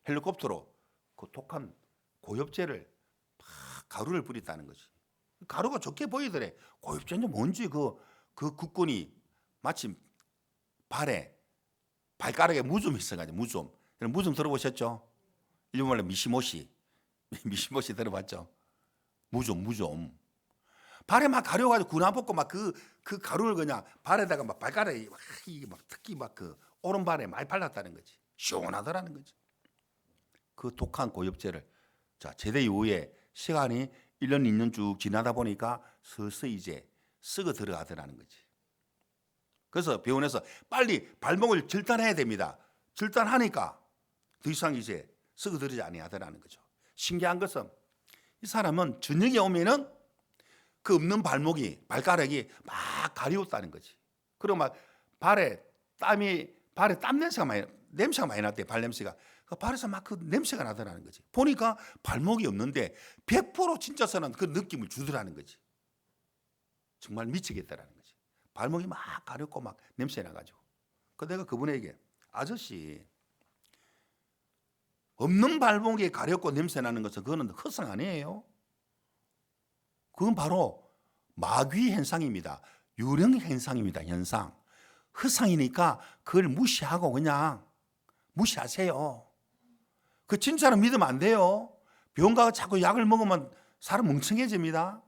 헬리콥터로 그 독한 고엽제를 막 가루를 뿌렸다는 거지. 가루가 좋게 보이더래. 고엽제는 뭔지 그 국군이 마침 발가락에 무좀이 있어가지고 무좀 들어보셨죠? 일본말로 미시모시 들어봤죠? 무좀 발에 막 가려가지고 군화 벗고 막 그 가루를 그냥 발에다가 막 발가락에 막 특히 막 그 오른발에 많이 발랐다는 거지. 시원하더라는 거지. 그 독한 고엽제를 자 제대 이후에 시간이 1년 2년 쭉 지나다 보니까 서서히 이제 썩어 들어가더라는 거지. 그래서 병원에서 빨리 발목을 절단해야 됩니다. 절단하니까 더 이상 이제 썩어 들지 아니하더라는 거죠. 신기한 것은 이 사람은 저녁에 오면은 그 없는 발가락이 막 가리웠다는 거지. 그리고 막 발에 땀 냄새가 많이 났대. 발 냄새가. 그 발에서 막 그 냄새가 나더라는 거지. 보니까 발목이 없는데 100% 진짜서는 그 느낌을 주더라는 거지. 정말 미치겠다라는 거지. 발목이 막 가렵고 막 냄새 나가지고. 그 내가 그분에게 아저씨 없는 발목이 가렵고 냄새 나는 것은 그거는 허상 아니에요. 그건 바로 마귀 현상입니다. 유령 현상입니다. 현상. 허상이니까 그걸 무시하고 그냥 무시하세요. 그 진짜로 믿으면 안 돼요. 병원 가서 자꾸 약을 먹으면 사람 멍청해집니다.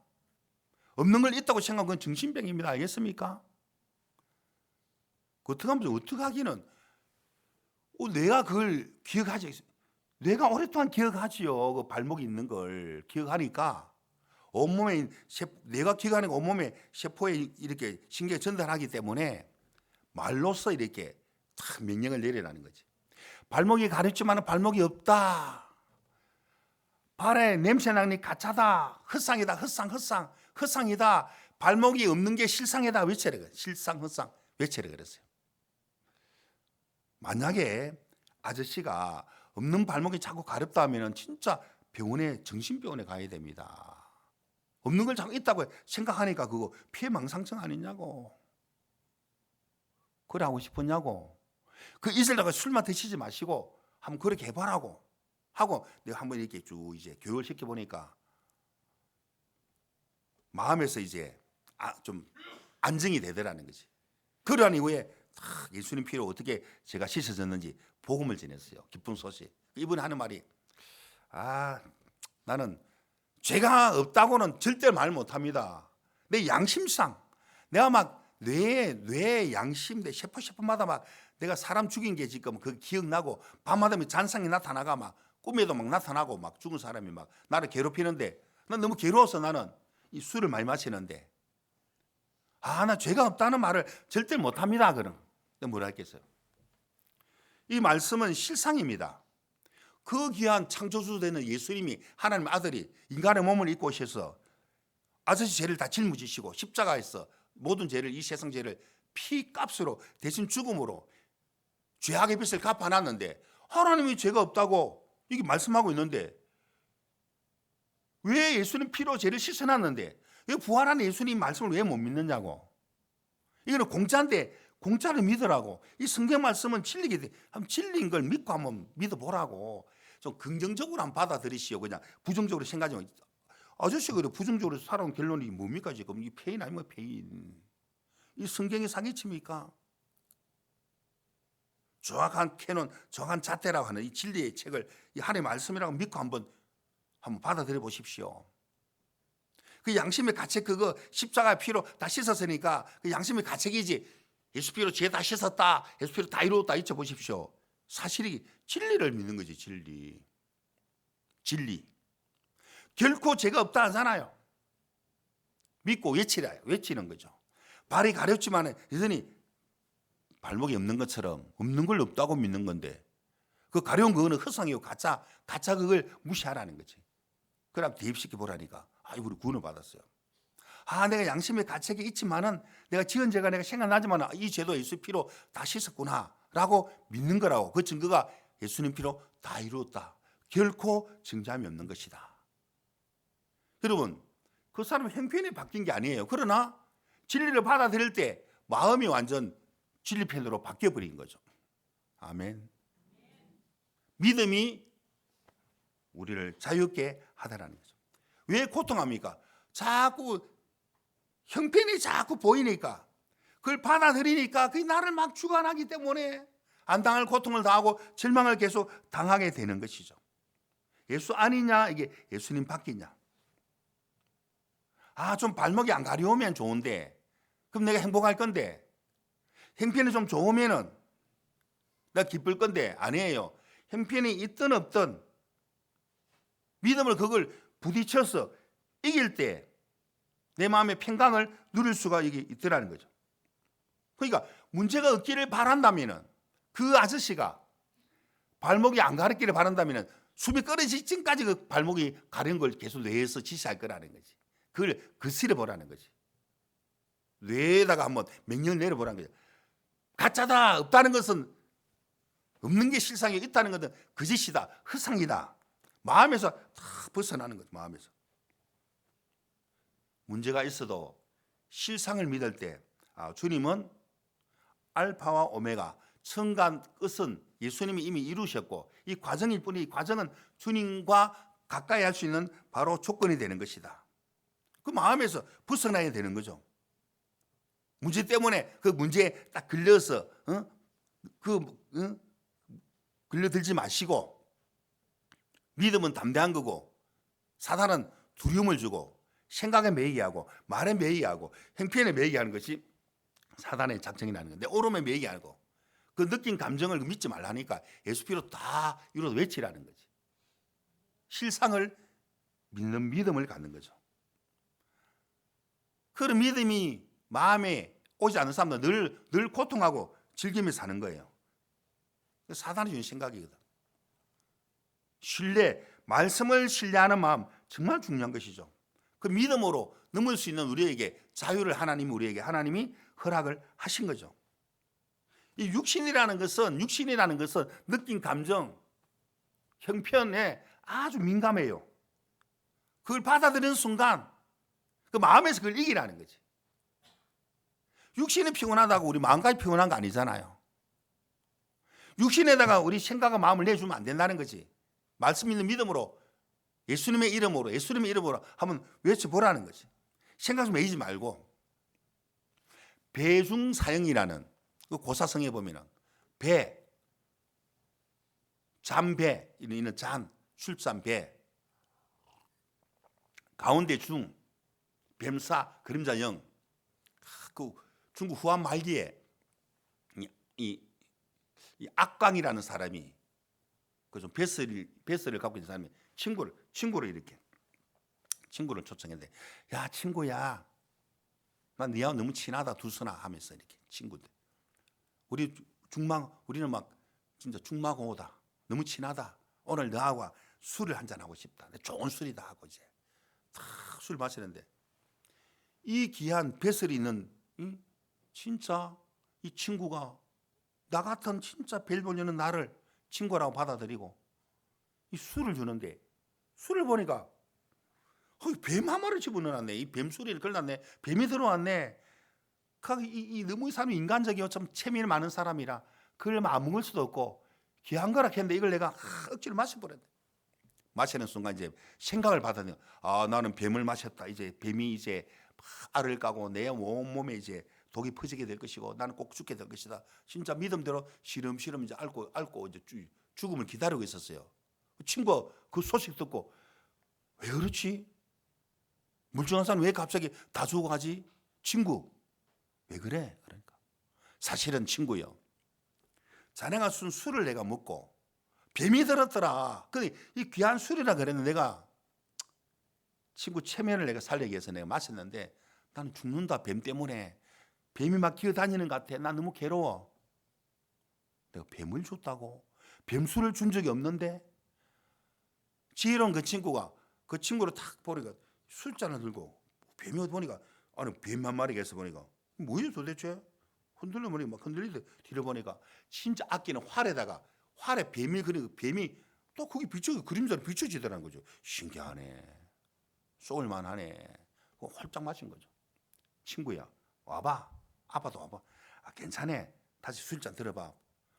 없는 걸 있다고 생각하면 그건 정신병입니다. 알겠습니까? 어떻게 하기는 내가 그걸 기억하지. 뇌가 오랫동안 기억하지요. 그 발목이 있는 걸 기억하니까 온몸에 내가 기억하는 온몸에 세포에 이렇게 신경이 전달하기 때문에 말로써 이렇게 탁 명령을 내리라는 거지. 발목이 가렵지만 발목이 없다. 발에 냄새 나니 가짜다. 헛상이다. 헛상이다. 발목이 없는 게 실상이다. 외쳐라. 실상 헛상 외쳐라 그랬어요. 만약에 아저씨가 없는 발목이 자꾸 가렵다 하면 진짜 병원에, 정신병원에 가야 됩니다. 없는 걸 자꾸 있다고 생각하니까 그거 피해망상증 아니냐고. 그래 하고 싶었냐고. 그 있으려고 술만 드시지 마시고 한번 그렇게 해보라고 하고 내가 한번 이렇게 쭉 이제 교육을 시켜보니까 마음에서 이제 좀 안정이 되더라는 거지. 그러한 이후에 예수님 피로 어떻게 제가 씻어졌는지 복음을 전했어요. 기쁜 소식. 이분이 하는 말이 나는 죄가 없다고는 절대 말 못합니다. 내 양심상 내가 막 뇌 양심 내 세포마다 막 내가 사람 죽인 게 지금 그 기억나고 밤마다 잔상이 나타나가 막 꿈에도 막 나타나고 막 죽은 사람이 막 나를 괴롭히는데 난 너무 괴로워서 나는 이 술을 많이 마시는데 나 죄가 없다는 말을 절대 못합니다. 그럼 뭐라 했겠어요? 이 말씀은 실상입니다. 그 귀한 창조주 되는 예수님이 하나님 아들이 인간의 몸을 입고 오셔서 아저씨 죄를 다 짊어지시고 십자가에서 모든 죄를, 이 세상 죄를 피값으로 대신 죽음으로 죄악의 빚을 갚아놨는데 하나님이 죄가 없다고 이게 말씀하고 있는데 왜 예수님 피로 죄를 씻어놨는데 왜 부활한 예수님 말씀을 왜 못 믿느냐고. 이거는 공짜인데 공짜를 믿으라고. 이 성경 말씀은 진리인 걸 믿고 한번 믿어보라고. 좀 긍정적으로 한번 받아들이시오. 그냥 부정적으로 생각하지 마. 아저씨가 그래 부정적으로 살아온 결론이 뭡니까 지금? 이 폐인 아닙니까 폐인. 이 성경이 사기칩니까? 정확한 캐논, 정확한 잣대라고 하는 이 진리의 책을 이 하나님의 말씀이라고 믿고 한번 받아들여 보십시오. 그 양심의 가책 그거 십자가의 피로 다 씻었으니까 그 양심의 가책이지 예수 피로 죄 다 씻었다, 예수 피로 다 이루었다 잊어보십시오. 사실이 진리를 믿는 거지. 진리. 결코 죄가 없다 하잖아요. 믿고 외치는 거죠. 발이 가렵지만 여전히 발목이 없는 것처럼 없는 걸 없다고 믿는 건데 그 가려운 그거는 허상이고 가짜 그걸 무시하라는 거지. 그럼 대입시켜 보라니까. 우리 구원을 받았어요. 내가 양심의 가책이 있지만은 내가 지은 죄가 내가 생각나지만 이 죄도 예수 피로 다 씻었구나 라고 믿는 거라고. 그 증거가 예수님 피로 다 이루었다. 결코 정죄함이 없는 것이다. 여러분 그 사람 형편이 바뀐 게 아니에요. 그러나 진리를 받아들일 때 마음이 완전 진리편으로 바뀌어버린 거죠. 아멘. 믿음이 우리를 자유롭게 하다라는 거죠. 왜 고통합니까? 자꾸 형편이 자꾸 보이니까 그걸 받아들이니까 그게 나를 막 주관하기 때문에 안 당할 고통을 당하고 절망을 계속 당하게 되는 것이죠. 예수 아니냐 이게 예수님 밖이냐. 좀 발목이 안 가려우면 좋은데 그럼 내가 행복할 건데 형편이 좀 좋으면은 내가 기쁠 건데 아니에요. 형편이 있든 없든 믿음을 그걸 부딪혀서 이길 때 내 마음의 평강을 누릴 수가 이게 있더라는 거죠. 그러니까 문제가 없기를 바란다면은 그 아저씨가 발목이 안 가렵기를 바란다면은 숨이 끊어지기 전까지 그 발목이 가린 걸 계속 뇌에서 지시할 거라는 거지. 그걸 거스려 보라는 거지. 뇌에다가 한번 명령을 내려보라는 거죠. 가짜다 없다는 것은 없는 게 실상이 있다는 것은 거짓이다 허상이다. 마음에서 다 벗어나는 거죠. 마음에서. 문제가 있어도 실상을 믿을 때 주님은 알파와 오메가 처음과 끝은 예수님이 이미 이루셨고 이 과정일 뿐이 이 과정은 주님과 가까이 할 수 있는 바로 조건이 되는 것이다. 그 마음에서 벗어나야 되는 거죠. 문제 때문에 그 문제에 딱 걸려서 걸려들지 마시고 믿음은 담대한 거고 사단은 두려움을 주고 생각에 매이게 하고 말에 매이게 하고 형편에 매이게 하는 것이 사단의 작정이라는 건데 오름에 매이게 하고 그 느낀 감정을 믿지 말라니까 예수 피로 다 이루어서 외치라는 거지. 실상을 믿는 믿음을 갖는 거죠. 그런 믿음이 마음에 오지 않는 사람들은 늘 고통하고 즐기며 사는 거예요. 사단이 주는 생각이거든. 신뢰, 말씀을 신뢰하는 마음 정말 중요한 것이죠. 그 믿음으로 넘을 수 있는 우리에게 자유를 하나님이 허락을 하신 거죠. 이 육신이라는 것은 느낀 감정, 형편에 아주 민감해요. 그걸 받아들이는 순간 그 마음에서 그걸 이기라는 거지. 육신이 피곤하다고 우리 마음까지 피곤한 거 아니잖아요. 육신에다가 우리 생각과 마음을 내주면 안 된다는 거지. 말씀 있는 믿음으로 예수님의 이름으로 한번 외쳐보라는 거지. 생각 좀 매이지 말고. 배중사형이라는 그 고사성에 보면은 배, 잔배, 이는 잔, 술잔 배, 가운데 중, 뱀사, 그림자 영. 그 중국 후한 말기에 이 악광이라는 사람이 그 좀 베스를 갖고 있는 사람이 친구를 초청했는데, 야 친구야, 난 니하고 너무 친하다 두서나 하면서 이렇게 친구들, 우리는 막 진짜 중마고다, 너무 친하다, 오늘 너하고 술을 한잔 하고 싶다, 좋은 술이다 하고 이제 탁 술 마시는데, 이 귀한 뱃슬이 있는 진짜 이 친구가 나 같은 진짜 별 보려는 나를 친구라고 받아들이고 이 술을 주는데, 술을 보니까 뱀 한 마리 집어넣어놨네. 이 뱀 소리를 걸놨네. 뱀이 들어왔네. 너무 이 사람이 인간적이고 좀 체면이 많은 사람이라 그걸 안 먹을 수도 없고 귀한 거라 했는데 이걸 내가 억지로 마셔버렸네. 마시는 순간 이제 생각을 받았네요. 아, 나는 뱀을 마셨다. 이제 뱀이 이제 알을 까고 내 온몸에 이제 독이 퍼지게 될 것이고 나는 꼭 죽게 될 것이다. 진짜 믿음대로 시름시름 이제 앓고 이제 죽음을 기다리고 있었어요. 친구가 그 소식 듣고, 왜 그렇지? 물중한 사람 왜 갑자기 다 죽어가지? 친구, 왜 그래? 그러니까 사실은 친구요, 자네가 쓴 술을 내가 먹고 뱀이 들었더라. 근데 이 귀한 술이라 그랬는데 내가 친구 체면을 내가 살리기 위해서 내가 마셨는데 나는 죽는다. 뱀 때문에. 뱀이 막 기어다니는 것 같아. 난 너무 괴로워. 내가 뱀을 줬다고? 뱀술을 준 적이 없는데? 지혜로운 그 친구를 탁 보니까 술잔을 들고 뱀이 어디 보니까, 아니 뱀 한 마리가 있어 보니까 뭐예요 도대체? 흔들려보니 막 흔들리듯 뒤를 보니까 진짜 아끼는 활에 뱀이 그리고 뱀이 또 거기 그림자로 비춰지더라는 거죠. 신기하네. 쏠만하네. 활짝 마신 거죠. 친구야, 와봐. 아빠도 와봐. 아, 괜찮아. 다시 술잔 들어봐.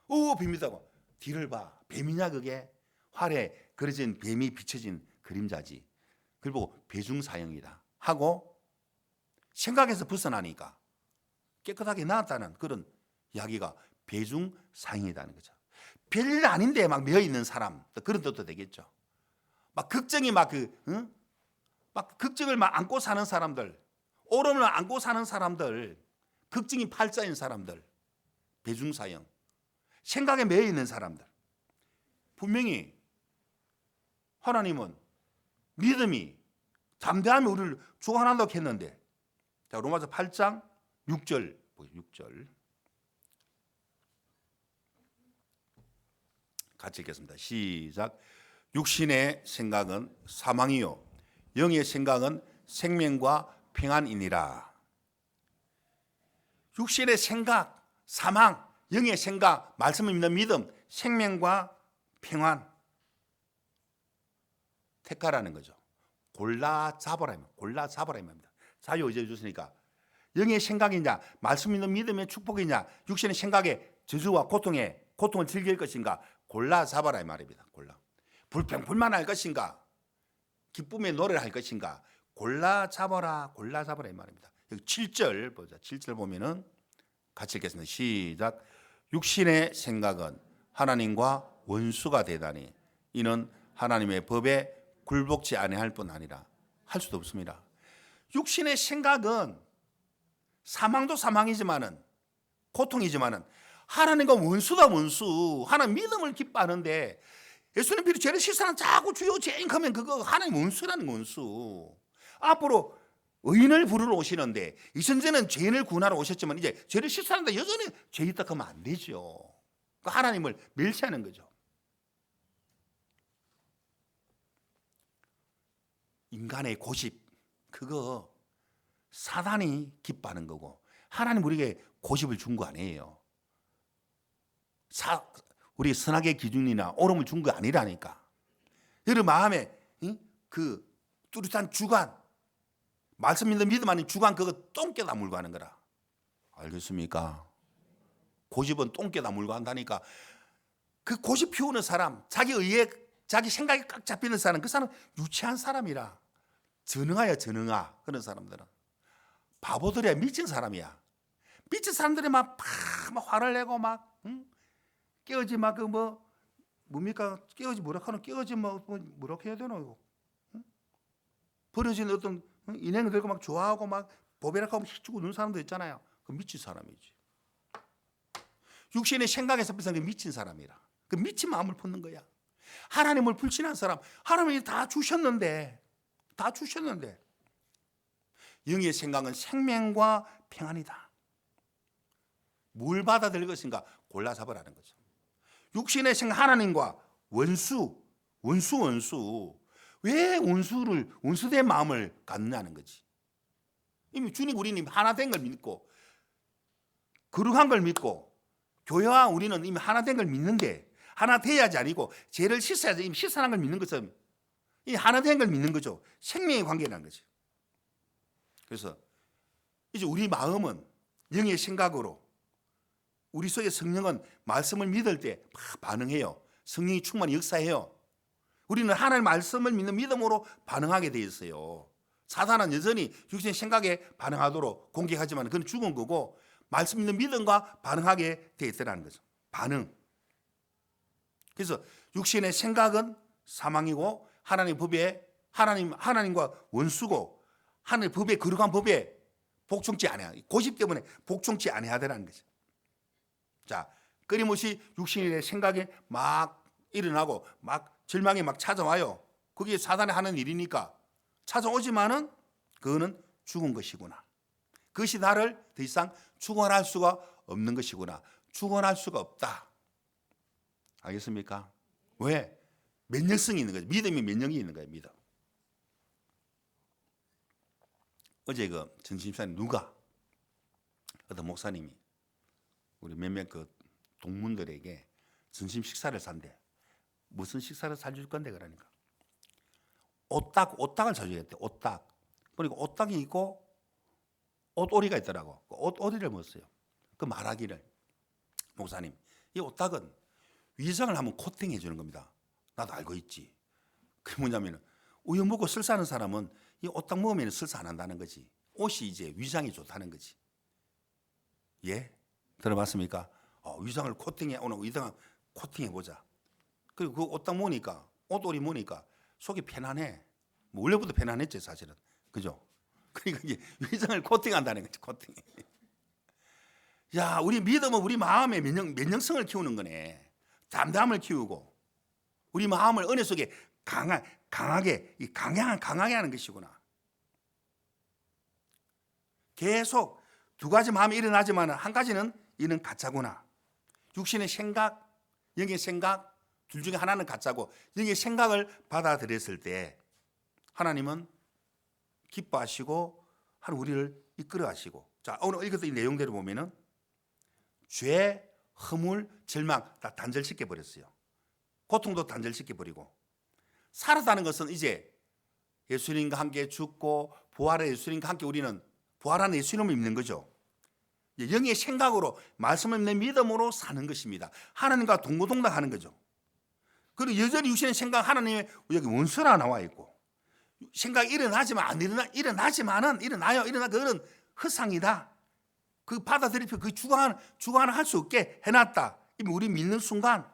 오, 뱀이다고. 뒤를 봐. 뱀이냐 그게? 활에 그려진 뱀이 비춰진 그림자지. 그리고 배중사형이다 하고 생각에서 벗어나니까 깨끗하게 나았다는 그런 이야기가 배중사형이라는 거죠. 별일 아닌데 막 매여 있는 사람, 그런 뜻도 되겠죠. 막 걱정이 막 걱정을 막 안고 사는 사람들, 오름을 안고 사는 사람들, 걱정이 팔자인 사람들, 배중사형, 생각에 매여 있는 사람들. 분명히 하나님은 믿음이, 담대함이 우리를 주관한다고 했는데, 자, 로마서 8장 6절 같이 읽겠습니다. 시작. 육신의 생각은 사망이요 영의 생각은 생명과 평안이니라. 육신의 생각, 사망, 영의 생각, 말씀을 믿는 믿음, 생명과 평안. 택하라는 거죠. 골라 잡아라 입니다. 자유의지를 주시니까 영의 생각이냐, 말씀 믿는 믿음의 축복이냐, 육신의 생각에 저주와 고통을 즐길 것인가, 골라 잡아라 이 말입니다. 골라. 불평불만할 것인가, 기쁨의 노래를 할 것인가, 골라 잡아라 이 말입니다. 여기 7절 보자. 7절 보면은 같이 읽겠습니다. 시작. 육신의 생각은 하나님과 원수가 되다니 이는 하나님의 법에 굴복지 아니할 뿐 아니라, 할 수도 없습니다. 육신의 생각은 사망도 사망이지만은, 고통이지만은 하나님과 원수다 원수. 하나님 믿음을 기뻐하는데 예수님 비록 죄를 씻으라는 자꾸 주여 죄인 하면 그거 하나님 원수라는 원수. 앞으로 의인을 부르러 오시는데 이전에는 죄인을 구원하러 오셨지만 이제 죄를 씻으라는데 여전히 죄 있다 하면 안 되죠. 하나님을 멸시하는 거죠. 인간의 고집, 그거 사단이 기뻐하는 거고 하나님 우리에게 고집을 준 거 아니에요. 우리 선악의 기준이나 옳음을 준 거 아니라니까. 여러분 마음에 그 뚜렷한 주관, 말씀 믿는 믿음 아닌 주관, 그거 똥개다 물고 하는 거라. 알겠습니까? 고집은 똥개다 물고 한다니까. 그 고집 피우는 사람, 자기 의에 자기 생각이 꽉 잡히는 사람, 그 사람 유치한 사람이라. 전능하야 전능하. 그런 사람들은 바보들이야. 미친 사람이야. 미친 사람들이 막 화를 내고 막 깨어지 막 그 뭡니까? 깨어지 뭐라 하노? 깨어지 뭐라 해야 되노 이거? 버려진 어떤 인행을 들고 막 좋아하고 막 보배락하고 희죽고 누는 사람도 있잖아요. 그 미친 사람이지. 육신의 생각에서 비롯한 게 미친 사람이라. 그 미친 마음을 품는 거야. 하나님을 불신한 사람, 하나님이 다 주셨는데 영의 생각은 생명과 평안이다. 뭘 받아들일 것인가 골라 잡으라는 거죠. 육신의 생각, 하나님과 원수. 왜 원수된 마음을 갖느냐는 거지. 이미 주님 우리는 하나 된 걸 믿고 거룩한 걸 믿고 교회와 우리는 이미 하나 된 걸 믿는데, 하나 돼야지 아니고 죄를 씻어야지 이미 씻어난 걸 믿는 것처럼 이 하나 된 걸 믿는 거죠. 생명의 관계라는 거죠. 그래서 이제 우리 마음은 영의 생각으로, 우리 속에 성령은 말씀을 믿을 때 반응해요. 성령이 충만히 역사해요. 우리는 하나님의 말씀을 믿는 믿음으로 반응하게 돼 있어요. 사단은 여전히 육신의 생각에 반응하도록 공격하지만 그건 죽은 거고, 말씀 믿는 믿음과 반응하게 돼 있다는 거죠. 반응. 그래서 육신의 생각은 사망이고 하나님의 법에 하나님과 원수고 하나님의 법에 거룩한 법에 복종치 아니야. 고집 때문에 복종치 아니해야 되는 거죠. 자, 끊임없이 육신의 생각에 막 일어나고 막 절망이 막 찾아와요. 그게 사단이 하는 일이니까 찾아오지만은 그거는 죽은 것이구나. 그것이 나를 더 이상 축원할 수가 없는 것이구나. 축원할 수가 없다. 알겠습니까? 왜? 면역성이 있는 거죠. 믿음이 면역이 있는 거예요. 믿음. 어제 그 전심사님 누가 어떤 목사님이 우리 몇몇 그 동문들에게 전심 식사를 산대. 무슨 식사를 사줄 건데 그러니까 옷닭을 사주겠대. 옷닭. 그러니까 옷닭이 있고 옷오리가 있더라고. 옷오리를 먹었어요. 그 말하기를, 목사님, 이 옷닭은 위장을 한번 코팅해 주는 겁니다. 나도 알고 있지. 그게 뭐냐면 우유 먹고 설사하는 사람은 이 옷닭 먹으면 설사 안 한다는 거지. 옷이 이제 위장이 좋다는 거지. 예? 들어봤습니까? 위장을 코팅해, 오늘 위장 코팅해 보자. 그리고 그 옷딱 먹으니까, 옷오리 먹으니까 속이 편안해. 뭐 원래부터 편안했지 사실은. 그죠? 그러니까 이제 위장을 코팅한다는 거지. 코팅. 야, 우리 믿음은 우리 마음의 면역성을 키우는 거네. 담담을 키우고 우리 마음을 은혜 속에 강하게 하는 것이구나. 계속 두 가지 마음이 일어나지만 한 가지는 이는 가짜구나. 육신의 생각, 영의 생각 둘 중에 하나는 가짜고, 영의 생각을 받아들였을 때 하나님은 기뻐하시고 하는 우리를 이끌어 하시고. 자, 오늘 읽었던 이 내용대로 보면은 죄, 허물, 절망 다 단절시켜 버렸어요. 고통도 단절시켜 버리고, 살았다는 것은 이제 예수님과 함께 죽고 부활의 예수님과 함께 우리는 부활한 예수님을 믿는 거죠. 영의 생각으로 말씀을 믿는 믿음으로 사는 것입니다. 하나님과 동고동락하는 거죠. 그리고 여전히 육신의 생각, 하나님의 여기 원수라 나와 있고, 생각이 일어나지만 안 일어나지만은 일어나요. 그거는 허상이다. 그 받아들이고 그 주관을 할 수 없게 해놨다. 우리 믿는 순간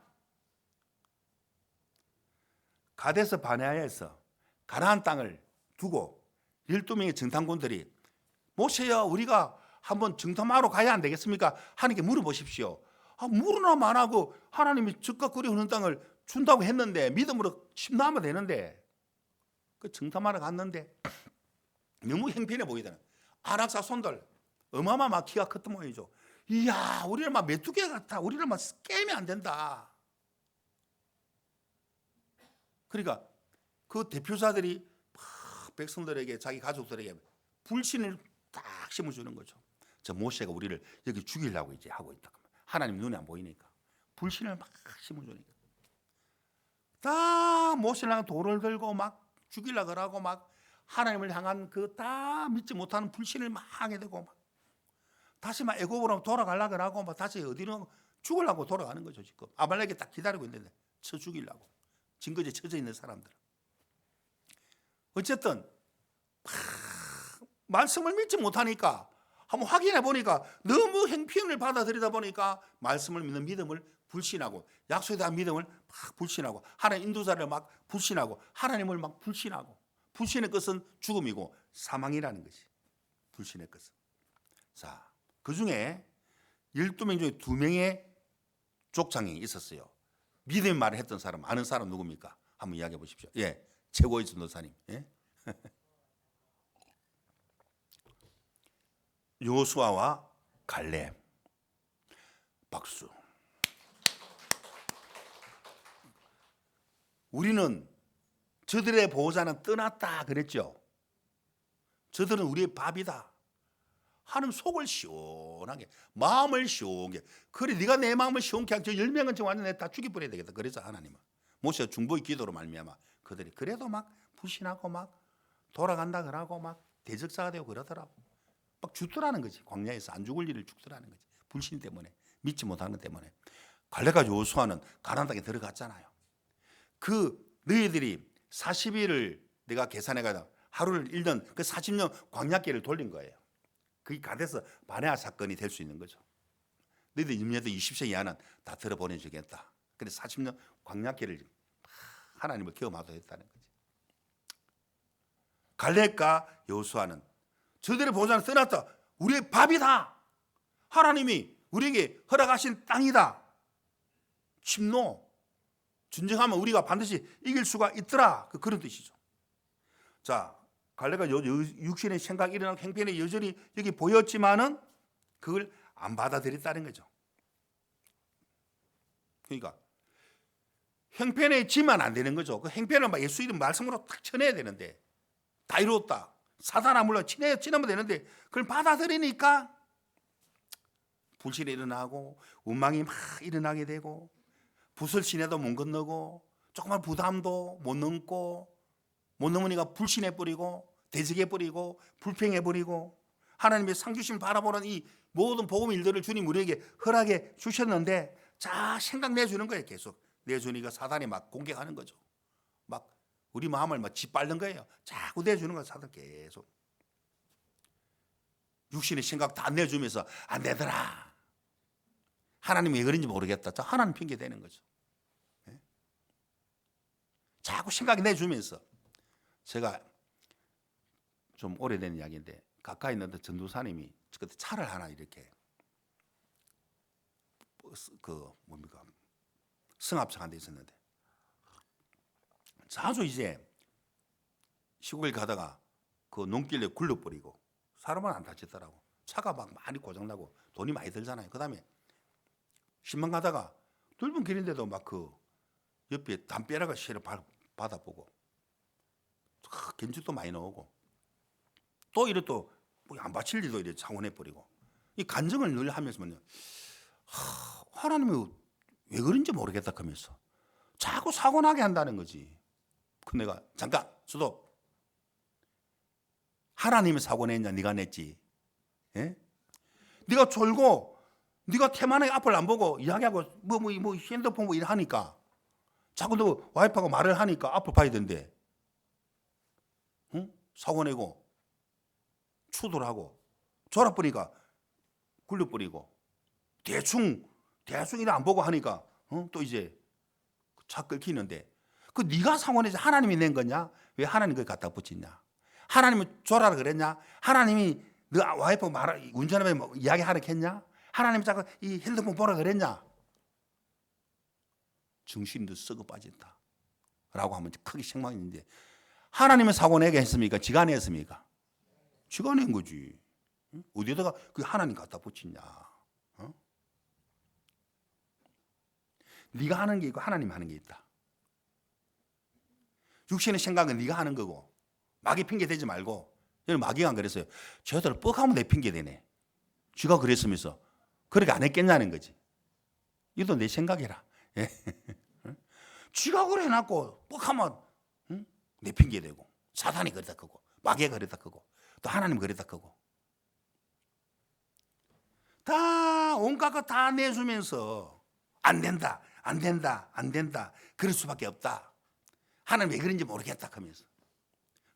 가데스 바네아에서 가나안 땅을 두고 12명의 정탐꾼들이 모세야, 우리가 한번 정탐하러 가야 안 되겠습니까? 하나님께 물어보십시오. 물으나 마나고 하나님이 적과 꿀이 흐르는 땅을 준다고 했는데 믿음으로 심나하면 되는데, 그 정탐하러 갔는데 너무 형편해 보이더라. 안악사 손들 어마어마 막 키가 컸던 모양이죠. 이야, 우리를 막 메뚜기 같아. 우리를 막 깨면 안 된다. 그러니까 그 대표자들이 백성들에게, 자기 가족들에게 불신을 딱 심어주는 거죠. 저 모세가 우리를 여기 죽이려고 이제 하고 있다. 하나님 눈에 안 보이니까 불신을 막 심어주니까 다 모세랑 돌을 들고 막 죽이려고 하고 막 하나님을 향한 그 다 믿지 못하는 불신을 막 하게 되고 막 다시 막 애굽으로 돌아가려고 하고 막 다시 어디로 죽으려고 돌아가는 거죠. 지금 아말렉이 딱 기다리고 있는데 쳐 죽이려고 증거지에 쳐져 있는 사람들. 어쨌든 말씀을 믿지 못하니까 한번 확인해 보니까 너무 행편을 받아들이다 보니까 말씀을 믿는 믿음을 불신하고 약속에 대한 믿음을 막 불신하고 하나님 인도자를 막 불신하고 하나님을 막 불신하고 불신의 끝은 죽음이고 사망이라는 거지. 불신의 끝은. 자, 그 중에 12명 중에 2명의 족장이 있었어요. 믿음의 말을 했던 사람, 아는 사람 누굽니까? 한번 이야기해 보십시오. 예, 최고의 전도사님. 예? 요수아와 갈렙. 박수. 우리는 저들의 보호자는 떠났다 그랬죠. 저들은 우리의 밥이다. 하나님 속을 시원하게, 마음을 시원하게. 그래, 네가 내 마음을 시원케 하고 저 10명은 지금 완전 다 죽여버려야 되겠다. 그래서 하나님은 모세가 중보의 기도로 말미암아 그들이 그래도 막 불신하고 막 돌아간다 그러고 막 대적자가 되고 그러더라고. 막 죽더라는 거지. 광야에서 안 죽을 일을 죽더라는 거지. 불신 때문에, 믿지 못하는 것 때문에. 갈렙과 요수아는 가나안 땅에 들어갔잖아요. 그 너희들이 40일을 내가 계산해가지고 하루를 잃던 그 40년 광야길을 돌린 거예요. 그게 가돼서 바네아 사건이 될 수 있는 거죠. 너희들 임녀도 20세 이하는 다 들어보내주겠다. 근데 40년 광야길을 하나님을 경험하도록 했다는 거지. 갈렙과 여호수아는 저들의 보호자는 떠났다. 우리의 밥이다. 하나님이 우리에게 허락하신 땅이다. 침노. 전쟁하면 우리가 반드시 이길 수가 있더라. 그런 뜻이죠. 자, 갈렙과 육신의 생각, 일어나고 행편이 여전히 여기 보였지만은 그걸 안 받아들였다는 거죠. 그러니까 행편에 지면 안 되는 거죠. 그 행편을 막 예수 이름 말씀으로 딱 쳐내야 되는데 다 이루었다. 사단아 물론 치내면 되는데 그걸 받아들이니까 불신이 일어나고 운망이 막 일어나게 되고 붓을 시내도 못 건너고 조그만 부담도 못 넘고 못 넘으니까 불신해버리고 대적해버리고 불평해버리고 하나님의 상주심을 바라보는 이 모든 복음 일들을 주님 우리에게 허락해 주셨는데 자 생각 내주는 거예요. 계속 내주니까 사단이 막 공격하는 거죠. 막 우리 마음을 막 짓밟는 거예요. 자꾸 내주는 거예요. 사단 계속 육신의 생각 다 내주면서 안 되더라. 하나님이 왜 그런지 모르겠다. 자 하나님 핑계 대는 거죠. 네? 자꾸 생각이 내주면서 제가 좀 오래된 이야기인데 가까이 있는 전도사님이 그때 차를 하나 이렇게 그 뭡니까 승합차 한 대 있었는데 자주 이제 시골 가다가 그 농길에 굴러버리고 사람은 안 다쳤더라고. 차가 막 많이 고장나고 돈이 많이 들잖아요. 그 다음에 10만 가다가 넓은 길인데도 막 그 옆에 담벼락을 실어 받아보고 견주도 많이 나오고 또 이래 또 안 바칠 일도 이래 창원해버리고 이 간증을 늘 하면서만요. 하나님이 왜 그런지 모르겠다 하면서 자꾸 사고 나게 한다는 거지. 그 내가 잠깐 수도 하나님이 사고 냈냐 네가 냈지. 예? 네가 졸고 네가 태만하게 앞을 안 보고 이야기하고 뭐 핸드폰 뭐 일하니까 자꾸 너 와이프하고 말을 하니까 앞을 봐야 된대. 응? 사고 내고 추돌하고 졸아버리니까 굴려버리고 대충 일 안 보고 하니까 또 이제 차 끌키는데 그 네가 사고 내지 하나님이 낸 거냐? 왜 하나님 그걸 갖다 붙이냐? 하나님이 졸아라 그랬냐? 하나님이 너 와이프 말 운전하면 뭐 이야기하라 했냐? 하나님이 자꾸 이 핸드폰 보라 그랬냐? 정신도 썩어 빠진다 라고 하면 크게 책망했는데 하나님은 사고 내게 했습니까? 지가 냈습니까? 지가 낸 거지. 어디다가 그 하나님 갖다 붙이냐? 네가 하는 게 있고 하나님 하는 게 있다. 육신의 생각은 네가 하는 거고 마귀 핑계 대지 말고 여러분 마귀가 안 그랬어요. 저들 뻑하면 내 핑계 대네. 쥐가 그랬으면서 그렇게 안 했겠냐는 거지. 이것도 내 생각이라. 지각을 해놨고 뻑하면 내 핑계 대고 사단이 그랬다 크고 마귀가 그랬다 크고 또 하나님 그랬다 크고 다 온갖 거 다 내주면서 안 된다 안 된다 안 된다 그럴 수밖에 없다. 하나님 왜 그런지 모르겠다 하면서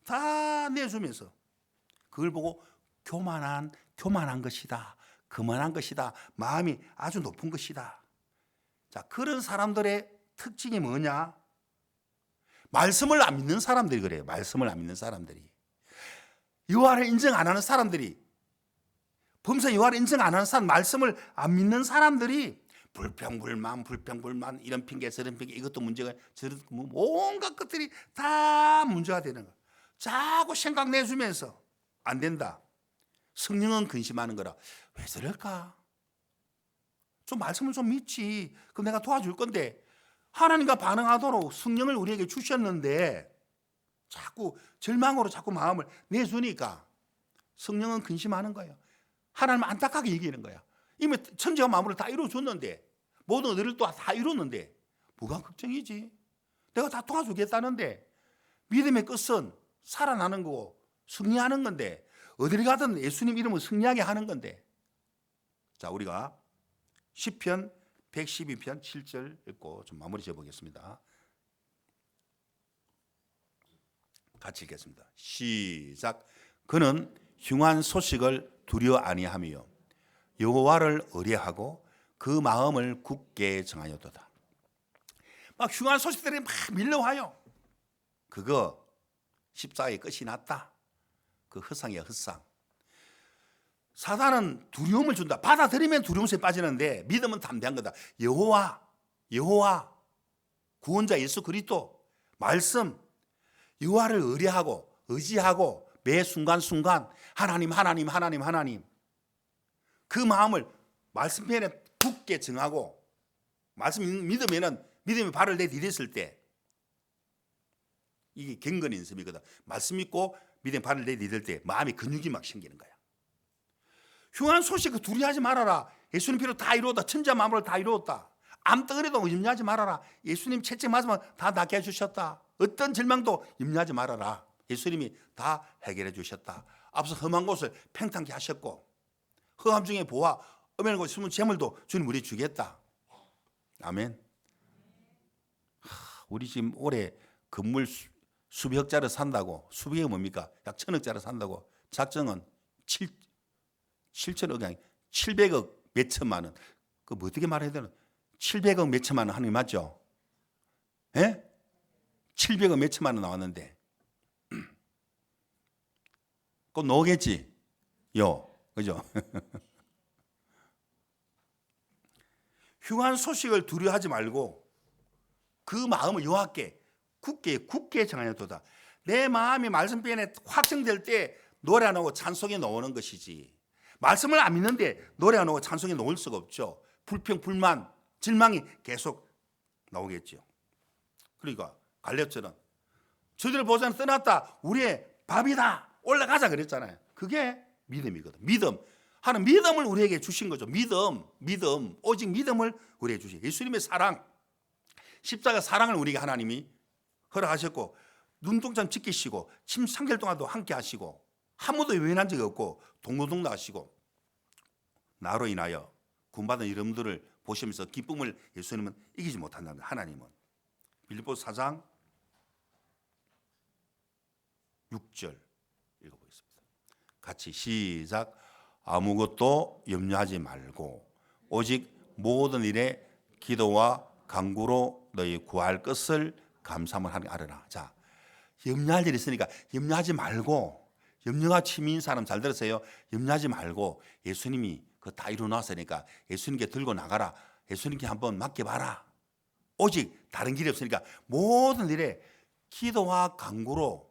다 내주면서 그걸 보고 교만한 것이다. 그만한 것이다. 마음이 아주 높은 것이다. 자, 그런 사람들의 특징이 뭐냐? 말씀을 안 믿는 사람들이 그래요. 말씀을 안 믿는 사람들이. 여호와를 인정 안 하는 사람들이, 범사 여호와를 인정 안 하는 사람, 말씀을 안 믿는 사람들이 불평불만 이런 핑계 저런 핑계 이것도 문제가 저런 온갖 것들이 다 문제가 되는 거야. 자꾸 생각 내주면서 안 된다. 성령은 근심하는 거라. 왜 저럴까? 좀 말씀을 좀 믿지. 그럼 내가 도와줄 건데 하나님과 반응하도록 성령을 우리에게 주셨는데 자꾸 절망으로 자꾸 마음을 내주니까 성령은 근심하는 거예요. 하나님은 안타깝게 얘기하는 거야. 이미 천지와 만물을 다 이루어줬는데 모든 의를 또 다 이뤘는데 뭐가 걱정이지? 내가 다 도와주겠다는데 믿음의 끝은 살아나는 거고 승리하는 건데 어디를 가든 예수님 이름을 승리하게 하는 건데. 자, 우리가 시편 112편 7절 읽고 좀 마무리 지어 보겠습니다. 같이 읽겠습니다. 시작. 그는 흉한 소식을 두려워 아니하며 여호와를 의뢰하고 그 마음을 굳게 정하였도다. 막 흉한 소식들이 막 밀려와요. 그거 십자가의 끝이 났다. 그 헛상이야, 헛상. 사단은 두려움을 준다. 받아들이면 두려움에 빠지는데 믿음은 담대한 거다. 여호와 구원자 예수 그리스도 말씀, 여호와를 의지하고 매 순간순간 하나님 그 마음을 말씀편에 굳게 정하고 말씀 믿으면은 믿음의 발을 내디뎠을 때 이게 경건 연습이거든. 말씀 믿고 믿음의 발을 내디딜 때 마음의 근육이 막 생기는 거야. 흉한 소식 두려워하지 말아라. 예수님 피로 다 이루었다. 천지와 만물을 다 이루었다. 암덩어리도 염려하지 말아라. 예수님 채찍 맞으면 다 낫게 해주셨다. 어떤 절망도 염려하지 말아라. 예수님이 다 해결해 주셨다. 앞서 험한 곳을 팽창케 하셨고 흑암 중에 보아 엄연한 곳에 숨은 재물도 주님 우리 주겠다. 아멘. 우리 지금 올해 건물 수백억짜리 산다고, 수백억이 뭡니까? 약 1,000억짜리 산다고. 작정은 7천억이 아니 700억 몇 천만 원. 그 뭐 어떻게 말해야 되나? 700억 몇 천만 원 하는 게 맞죠? 예? 700억 몇 천만 원 나왔는데 꼭 나오겠지? 그죠? 흉한 소식을 두려워하지 말고 그 마음을 여호와께 굳게 정하였도다. 내 마음이 말씀편에 확정될 때 노래 안 하고 찬송이 나오는 것이지. 말씀을 안 믿는데 노래 안 하고 찬송이 나올 수가 없죠. 불평, 불만, 절망이 계속 나오겠죠. 그러니까 갈렙처럼 저들을 보자는 떠났다. 우리의 밥이다. 올라가자 그랬잖아요. 그게 믿음이거든. 믿음. 하는 믿음을 우리에게 주신 거죠. 믿음. 오직 믿음을 우리에게 주신. 예수님의 사랑. 십자가 사랑을 우리에게 하나님이 허락하셨고 눈동자 지키시고 3개월 동안도 함께 하시고 한 번도 외면한 적이 없고 동고동락 하시고 나로 인하여 구원받은 여러분들을 보시면서 기쁨을 예수님은 이기지 못한답니다. 하나님은. 빌립보서 4장 6절 읽어보겠습니다. 같이 시작. 아무것도 염려하지 말고 오직 모든 일에 기도와 간구로 너희 구할 것을 감사함을 하는 알아라. 자, 염려할 일이 있으니까 염려하지 말고, 염려가 취미인 사람 잘 들으세요. 염려하지 말고 예수님이 그거 다 이루어놨으니까 예수님께 들고 나가라. 예수님께 한번 맡겨봐라. 오직 다른 길이 없으니까 모든 일에 기도와 간구로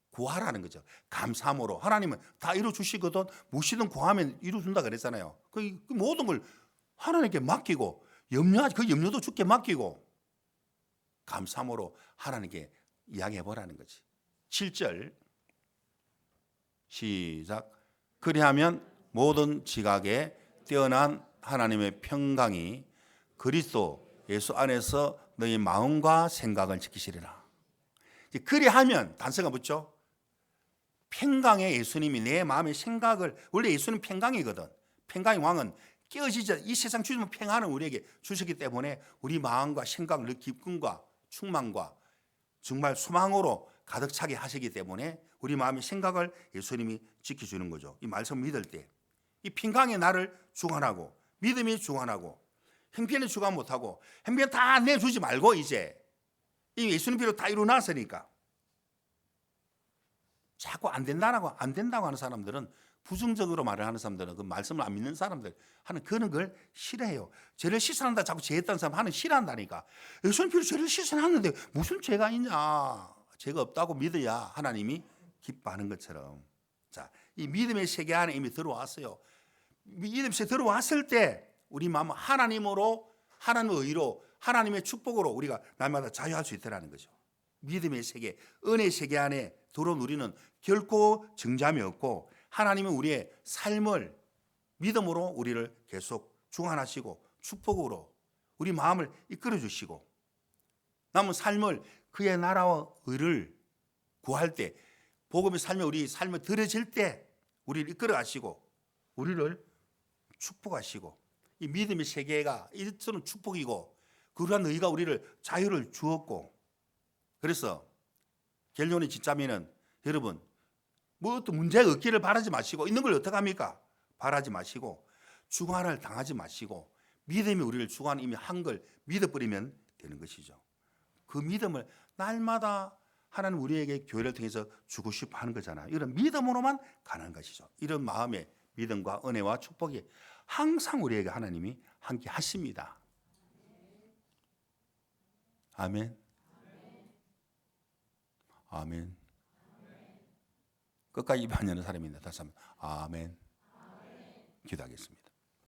구하라는 거죠. 감사함으로. 하나님은 다 이루어주시거든. 무엇이든 구하면 이루어준다 그랬잖아요. 그 모든 걸 하나님께 맡기고 그 염려도 주께 맡기고 감사함으로 하나님께 이야기해보라는 거지. 7절 시작. 그리하면 모든 지각에 뛰어난 하나님의 평강이 그리스도 예수 안에서 너희 마음과 생각을 지키시리라. 그리하면 단서가 뭐죠? 평강의 예수님이 내 마음의 생각을, 원래 예수는 평강이거든. 평강의 왕은 깨어지지, 이 세상 주시는 평안을 우리에게 주셨기 때문에 우리 마음과 생각을 기쁨과 충만과 정말 소망으로 가득 차게 하시기 때문에 우리 마음의 생각을 예수님이 지켜주는 거죠. 이 말씀 믿을 때 이 평강의 나를 주관하고 믿음이 주관하고 형편이 주관 못하고 형편 다 내주지 말고 이제 이 예수님 필요 다 이루어놨으니까 자꾸 안 된다고 하는 사람들은 부정적으로 말을 하는 사람들은 그 말씀을 안 믿는 사람들 하는 그런 걸 싫어해요. 죄를 씻어낸다 자꾸 죄했다는 사람 하는 싫어한다니까. 예수님 필요 죄를 씻어놨는데 무슨 죄가 있냐. 죄가 없다고 믿어야 하나님이 기뻐하는 것처럼. 자, 이 믿음의 세계 안에 이미 들어왔어요. 믿음의 세계 들어왔을 때 우리 마음은 하나님으로, 하나님의 의로, 하나님의 축복으로 우리가 날마다 자유할 수 있다는 거죠. 믿음의 세계, 은혜의 세계 안에 들어온 우리는 결코 정잠이 없고 하나님은 우리의 삶을 믿음으로 우리를 계속 주관하시고 축복으로 우리 마음을 이끌어 주시고 남은 삶을 그의 나라와 의를 구할 때 복음의 삶에 우리 삶을 들어질 때 우리를 이끌어 가시고 우리를 축복하시고 이 믿음의 세계가 이처럼 축복이고 그러한 의가 우리를 자유를 주었고 그래서 결론이 짓자면은 여러분 뭐 어떤 문제가 없기를 바라지 마시고 있는 걸 어떻게 합니까? 바라지 마시고 주관을 당하지 마시고 믿음이 우리를 주관 이미 한 걸 믿어버리면 되는 것이죠. 그 믿음을 날마다 하나님 우리에게 교회를 통해서 주고 싶어 하는 거잖아요. 이런 믿음으로만 가는 것이죠. 이런 마음의 믿음과 은혜와 축복이 항상 우리에게 하나님이 함께 하십니다. 아멘. 아멘. 끝까지 입 안 여는 사람이 있나? 다시 한번 아멘. 기도하겠습니다.